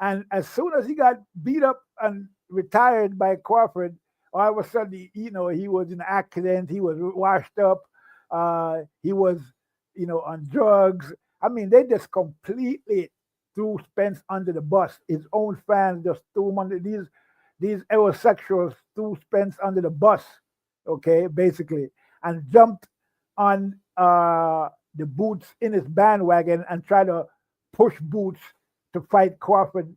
And as soon as he got beat up and retired by Crawford, all of a sudden, he was in an accident. He was washed up. He was, on drugs. They just completely threw Spence under the bus. His own fans just threw him under these heterosexuals threw Spence under the bus. Okay, basically, and jumped on the Boots in his bandwagon and tried to push Boots to fight Crawford,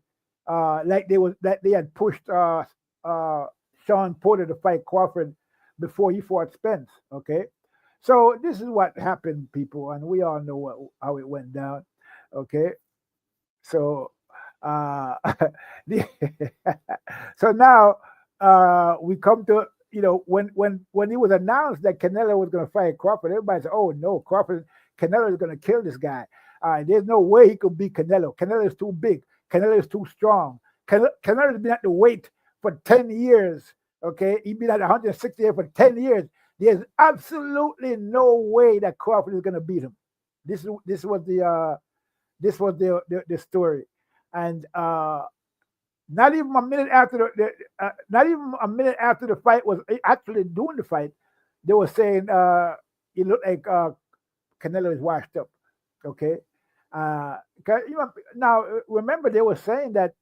like they had pushed Sean Porter to fight Crawford before he fought Spence. Okay, so this is what happened, people, and we all know how it went down. Okay, so so now we come to when it was announced that Canelo was going to fight Crawford, everybody said, "Oh no, Canelo is going to kill this guy. There's no way he could beat Canelo. Canelo is too big. Canelo is too strong. Canelo has been at the weight for 10 years. Okay, he's been at 168 for 10 years. There's absolutely no way that Crawford is going to beat him. This was the story, and not even a minute after the fight was actually doing the fight, they were saying it looked like Canelo is washed up. Okay, now remember they were saying that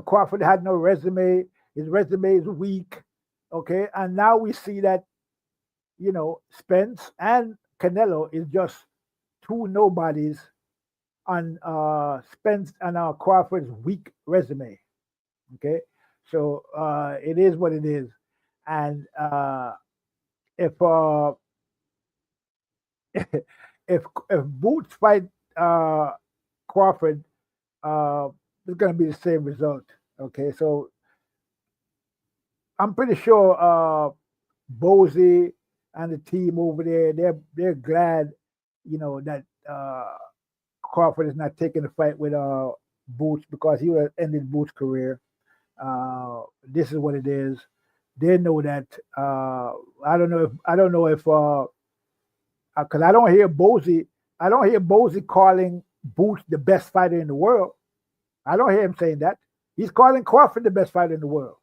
Crawford had no resume. His resume is weak. Okay, and now we see that Spence and Canelo is just two nobodies on Spence and Crawford's weak resume. Okay, so it is what it is, and if Boots fight Crawford, it's going to be the same result. Okay, so I'm pretty sure Bozy and the team over there, they're glad, that Crawford is not taking the fight with Boots, because he would have ended Boots' career. This is what it is. They know that. I don't know if because I don't hear Bozy calling Boots the best fighter in the world. I don't hear him saying that. He's calling Crawford the best fighter in the world.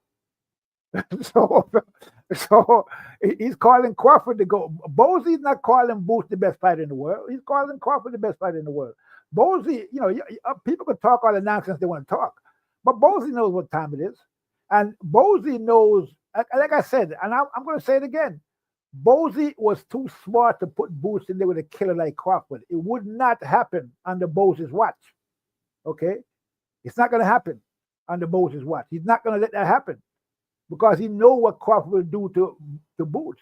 so he's calling Crawford to go. Bozy's not calling Boots the best fighter in the world. He's calling Crawford the best fighter in the world. Bozy, people can talk all the nonsense they want to talk, but Bozy knows what time it is. And Bozy knows, like I said, and I'm going to say it again, Bozy was too smart to put Boots in there with a killer like Crawford. It would not happen under Bozy's watch. Okay? It's not going to happen under Bozy's watch. He's not going to let that happen because he knows what Crawford will do to Boots.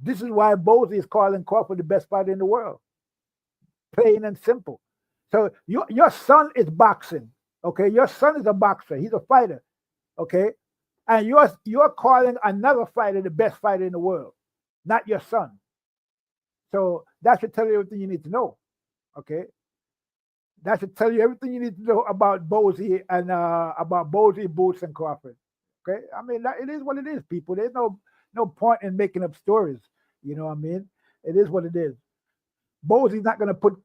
This is why Bozy is calling Crawford the best fighter in the world. Plain and simple. So your son is boxing. Okay? Your son is a boxer. He's a fighter. Okay? And you're calling another fighter the best fighter in the world, not your son. So that should tell you everything you need to know. Okay? That should tell you everything you need to know about Bozy and about Bozy, Boots, and Crawford. Okay? I mean, it is what it is, people. There's no point in making up stories. You know what I mean? It is what it is. Bozy's not going to put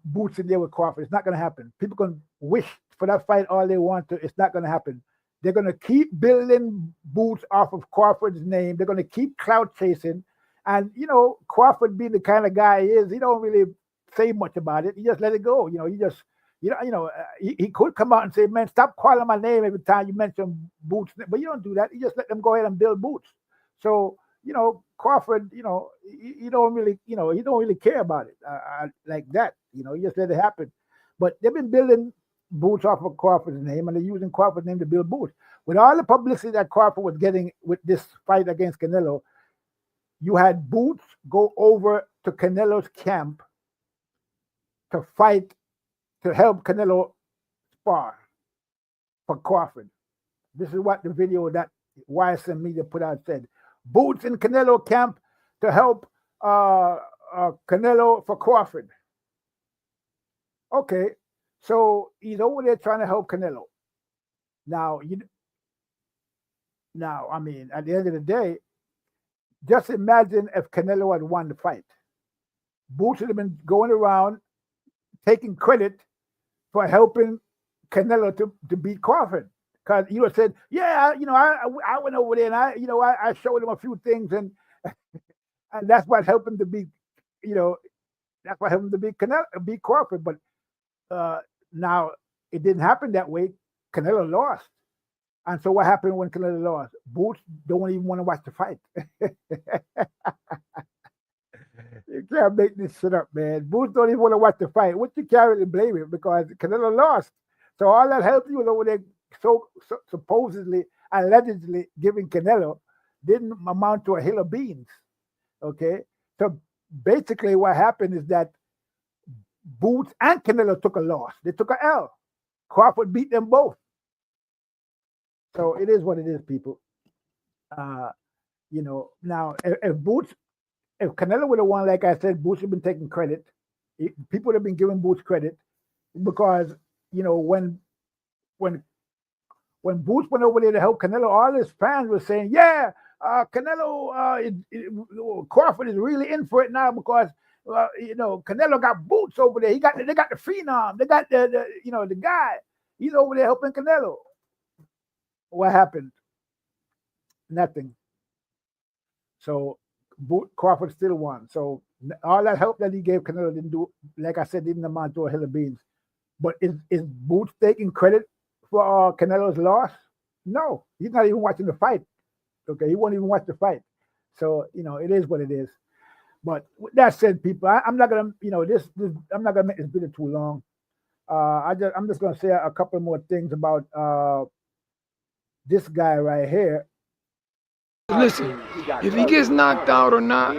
Boots in there with Crawford. It's not going to happen. People can wish for that fight all they want to. It's not going to happen. They're going to keep building Boots off of Crawford's name. They're going to keep clout chasing. And, Crawford being the kind of guy he is, he don't really say much about it. He just let it go. He could come out and say, man, stop calling my name every time you mention Boots. But you don't do that. You just let them go ahead and build Boots. So, Crawford, he don't really care about it like that. He just let it happen. But they've been building Boots off of Crawford's name, and they're using Crawford's name to build Boots. With all the publicity that Crawford was getting with this fight against Canelo, you had Boots go over to Canelo's camp to fight, to help Canelo spar for Crawford. This is what the video that YSM Media put out said. Boots in Canelo camp to help Canelo for Crawford. Okay. So he's over there trying to help Canelo. Now, I mean, at the end of the day, just imagine if Canelo had won the fight. Boots would have been going around taking credit for helping Canelo to beat Crawford. Because you would have said, yeah, I went over there and I showed him a few things and and that's what helped him to beat, that's what helped him to beat Crawford. But now, it didn't happen that way. Canelo lost. And so what happened when Canelo lost? Boots don't even want to watch the fight. You can't make this shit up, man. Boots don't even want to watch the fight. What you can't really blame him because Canelo lost. So all that help you was over there so supposedly, allegedly giving Canelo didn't amount to a hill of beans. Okay? So basically what happened is that Boots and Canelo took a loss. They took an L. Crawford beat them both. So it is what it is, people. Now if Canelo would have won, like I said, Boots would have been taking credit. People would have been giving Boots credit because, when Boots went over there to help Canelo, all his fans were saying, yeah, Canelo, Crawford is really in for it now because Canelo got Boots over there. They got the phenom. They got the guy. He's over there helping Canelo. What happened? Nothing. So Crawford still won. So all that help that he gave Canelo didn't do, like I said, didn't amount to a hill of beans. But is Boots taking credit for Canelo's loss? No, he's not even watching the fight. Okay, he won't even watch the fight. So it is what it is. But with that said, people, I'm not gonna, I'm not gonna make this video too long. I'm just gonna say a couple more things about this guy right here. Listen, if he gets knocked out or not,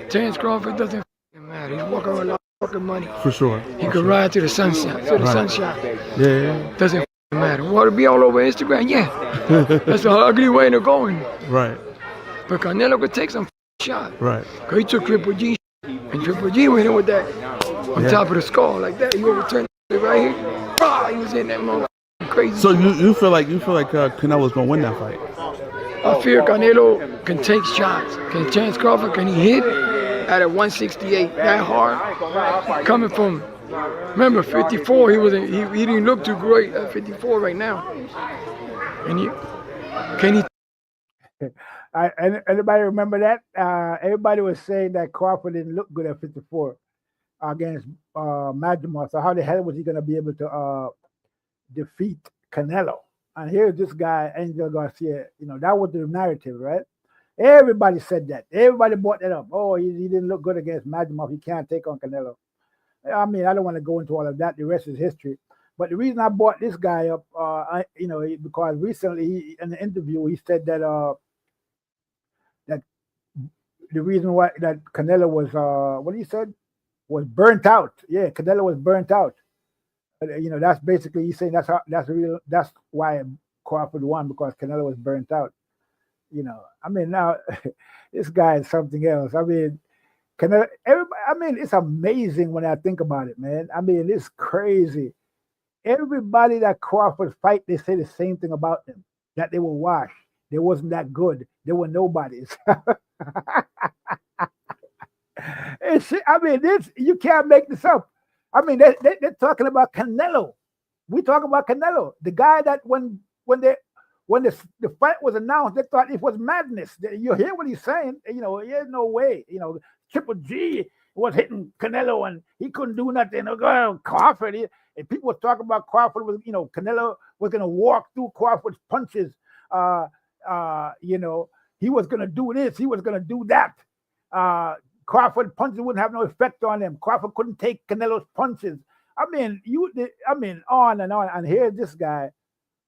Terence Crawford doesn't matter. He's walking around with fucking money. For sure. He could ride to the sunshine. Yeah. Doesn't matter. Want to be all over Instagram? Yeah. That's an ugly way to going. Right. But Canelo could take some shot. Right. Because he took Triple G, and Triple G went in with that on top of the skull like that. He overturned it right here. Ah, he was in that moment. Crazy. So you feel like Canelo's gonna win that fight? I fear Canelo can take shots. Can Terence Crawford, can he hit? at a 168 that hard, coming from, remember 54, he didn't look too great at 54 right now. And anybody remember that? Everybody was saying that Crawford didn't look good at 54 against Madrimov. So how the hell was he going to be able to defeat Canelo? And here's this guy, Angel Garcia. That was the narrative, right? Everybody said that. Everybody brought that up. Oh, he didn't look good against Madrimov. He can't take on Canelo. I mean, I don't want to go into all of that. The rest is history. But the reason I brought this guy up, because recently in the interview he said that that the reason why that Canelo was what he said was burnt out. Yeah, Canelo was burnt out. That's basically he's saying that's why Crawford won, because Canelo was burnt out. I mean, now this guy is something else. I mean, it's amazing when I think about it, man. I mean, it's crazy. Everybody that Crawford fight, they say the same thing about them, that they were washed. They wasn't that good. They were nobodies. I mean, you can't make this up. I mean, they're talking about Canelo. We talk about Canelo, the guy that when the fight was announced, they thought it was madness. You hear what he's saying? There's no way. Triple G was hitting Canelo and he couldn't do nothing. Crawford, and people were talking about Crawford was, Canelo was going to walk through Crawford's punches. He was going to do this. He was going to do that. Crawford punches wouldn't have no effect on him. Crawford couldn't take Canelo's punches. I mean, on and on. And here's this guy,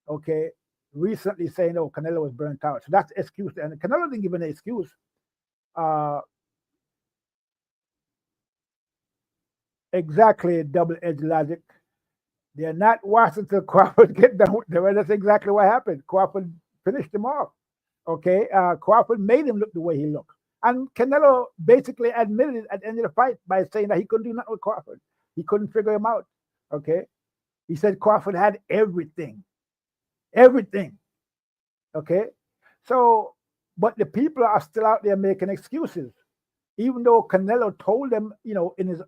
okay, recently saying, "Oh, Canelo was burnt out." So that's the excuse, and Canelo didn't give an excuse. Exactly, double-edged logic. They're not watching until Crawford get done with them. That's exactly what happened. Crawford finished him off. Okay, Crawford made him look the way he looked, and Canelo basically admitted it at the end of the fight by saying that he couldn't do nothing with Crawford. He couldn't figure him out. Okay, he said Crawford had everything. Okay, so but the people are still out there making excuses, even though Canelo told them, in his,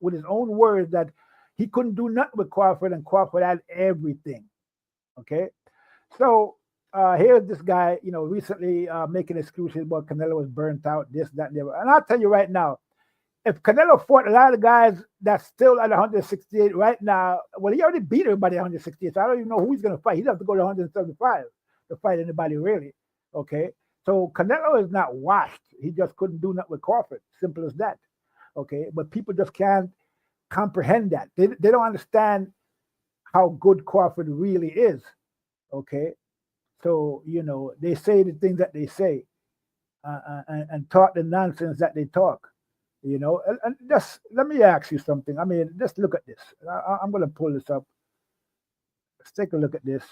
with his own words, that he couldn't do nothing with Crawford and Crawford had everything. Okay, so here's this guy, recently making excuses about Canelo was burnt out, this, that, and the other. And I'll tell you right now, if Canelo fought a lot of guys that's still at 168 right now, well, he already beat everybody at 168, so I don't even know who he's going to fight. He'd have to go to 175 to fight anybody, really. Okay, so Canelo is not washed. He just couldn't do nothing with Crawford. Simple as that. Okay, but people just can't comprehend that. They don't understand how good Crawford really is. Okay, so they say the things that they say and talk the nonsense that they talk. And just let me ask you something. I mean, just look at this. I'm going to pull this up. Let's take a look at this.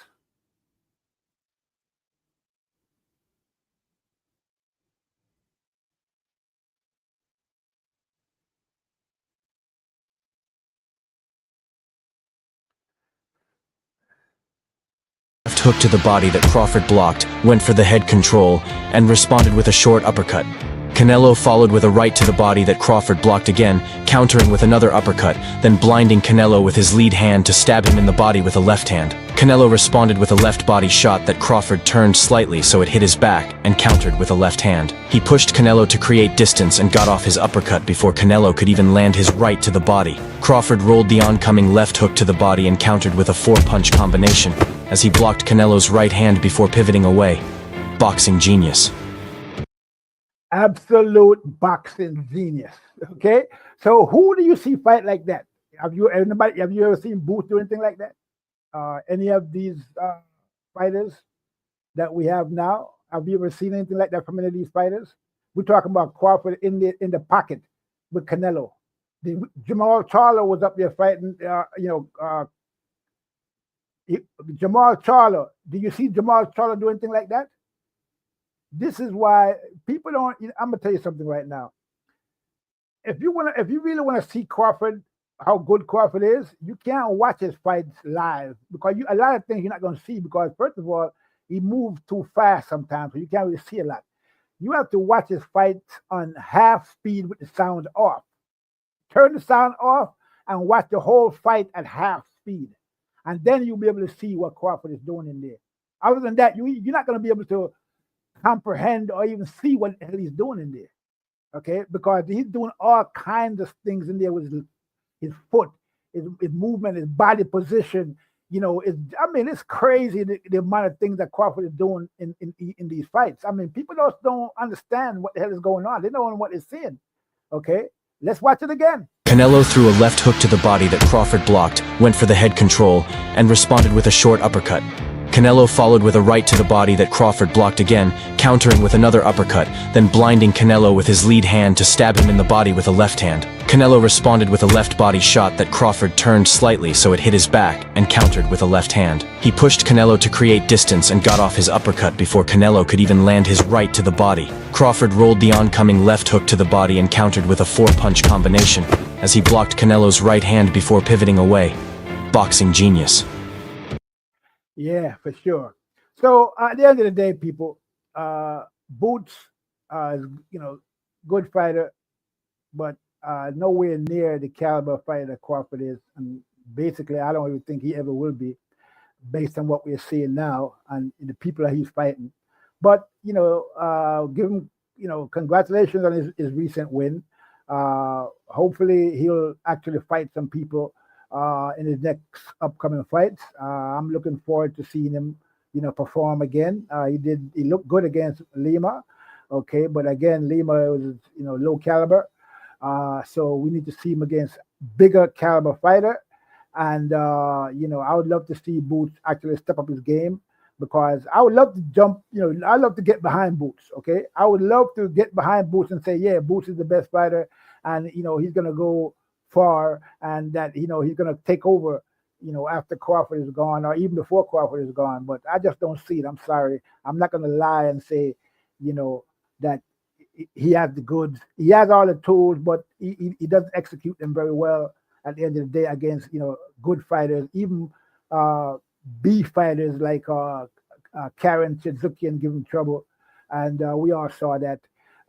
Left hook to the body that Crawford blocked, went for the head control, and responded with a short uppercut. Canelo followed with a right to the body that Crawford blocked again, countering with another uppercut, then blinding Canelo with his lead hand to stab him in the body with a left hand. Canelo responded with a left body shot that Crawford turned slightly so it hit his back and countered with a left hand. He pushed Canelo to create distance and got off his uppercut before Canelo could even land his right to the body. Crawford rolled the oncoming left hook to the body and countered with a 4-punch combination as he blocked Canelo's right hand before pivoting away. Boxing genius. Absolute boxing genius. Okay, so who do you see fight like that? Have you ever seen Boots do anything like that? Any of these fighters that we have now? Have you ever seen anything like that from any of these fighters? We're talking about Crawford in the pocket with Canelo. Jamal Charlo was up there fighting. Jamal Charlo. Do you see Jamal Charlo do anything like that? This is why people don't. I'm gonna tell you something right now. If you really want to see Crawford, how good Crawford is, you can't watch his fights live because a lot of things you're not gonna see because first of all, he moves too fast sometimes, so you can't really see a lot. You have to watch his fights on half speed with the sound off. Turn the sound off and watch the whole fight at half speed. And then you'll be able to see what Crawford is doing in there. Other than that, you're not going to be able to comprehend or even see what the hell he's doing in there. Okay? Because he's doing all kinds of things in there with his foot, his movement, his body position. You know, it's crazy the amount of things that Crawford is doing in these fights. I mean, people just don't understand what the hell is going on. They don't know what they're seeing. Okay? Let's watch it again. Canelo threw a left hook to the body that Crawford blocked, went for the head control, and responded with a short uppercut. Canelo followed with a right to the body that Crawford blocked again, countering with another uppercut, then blinding Canelo with his lead hand to stab him in the body with a left hand. Canelo responded with a left body shot that Crawford turned slightly so it hit his back, and countered with a left hand. He pushed Canelo to create distance and got off his uppercut before Canelo could even land his right to the body. Crawford rolled the oncoming left hook to the body and countered with a 4-punch combination, as he blocked Canelo's right hand before pivoting away. Boxing genius. Yeah, for sure. So at the end of the day, people, Boots is, good fighter, but nowhere near the caliber fighter that Crawford is. And basically, I don't even think he ever will be, based on what we're seeing now and the people that he's fighting. But, give him, congratulations on his recent win. Hopefully, he'll actually fight some people in his next upcoming fights. I'm looking forward to seeing him, perform again. He looked good against Lima, okay, but again, Lima was, low caliber. So we need to see him against bigger caliber fighter. And, I would love to see Boots actually step up his game, because I would love to jump, I love to get behind Boots, okay? I would love to get behind Boots and say, yeah, Boots is the best fighter, and, he's going to go far, and that he's going to take over after Crawford is gone, or even before Crawford is gone. But I just don't see it. I'm sorry. I'm not going to lie and say that he has the goods. He has all the tools, but he doesn't execute them very well at the end of the day against good fighters, even B fighters like Karen Suzuki, and give him trouble. And we all saw that.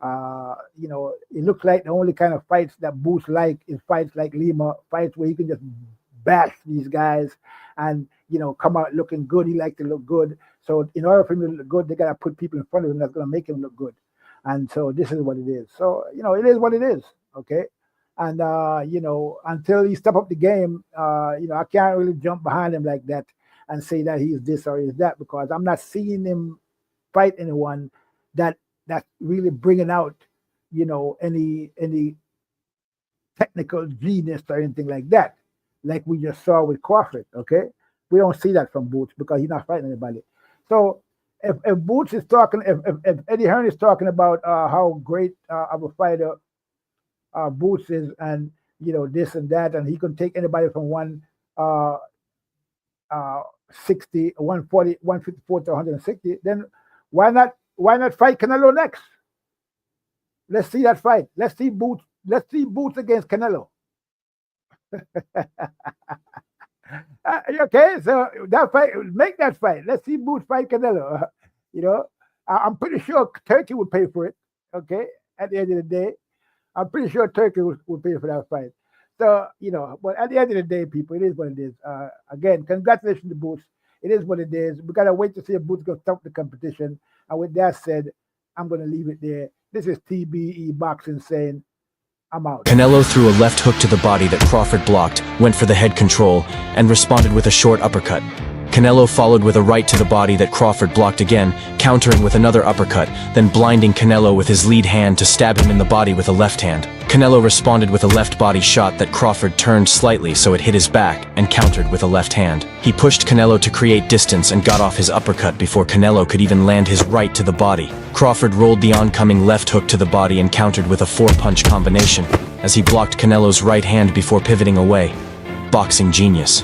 It looks like the only kind of fights that Boots like is fights like Lima, fights where he can just bash these guys and, come out looking good. He likes to look good. So in order for him to look good, they got to put people in front of him that's going to make him look good. And so this is what it is. So, it is what it is. Okay. And, until he step up the game, I can't really jump behind him like that and say that he's this or he's that, because I'm not seeing him fight anyone that's really bringing out, any technical genius or anything like that, like we just saw with Crawford, okay? We don't see that from Boots because he's not fighting anybody. So if Boots is talking, if Eddie Hearn is talking about how great of a fighter Boots is, and, this and that, and he can take anybody from 160, 140, 154 to 160, then why not fight Canelo next? Let's see that fight. Let's see Boots against Canelo. Okay, so that fight, make that fight. Let's see Boots fight Canelo. I'm pretty sure Turkey would pay for it. Okay, at the end of the day, I'm pretty sure Turkey would pay for that fight. So, but at the end of the day, people, it is what it is. Again, congratulations to Boots. It is what it is. We gotta wait to see if Boots gonna stop the competition. And with that said, I'm gonna leave it there. This is TBE Boxing saying, I'm out. Canelo threw a left hook to the body that Crawford blocked, went for the head control, and responded with a short uppercut. Canelo followed with a right to the body that Crawford blocked again, countering with another uppercut, then blinding Canelo with his lead hand to stab him in the body with a left hand. Canelo responded with a left body shot that Crawford turned slightly so it hit his back, and countered with a left hand. He pushed Canelo to create distance and got off his uppercut before Canelo could even land his right to the body. Crawford rolled the oncoming left hook to the body and countered with a 4-punch combination, as he blocked Canelo's right hand before pivoting away. Boxing genius.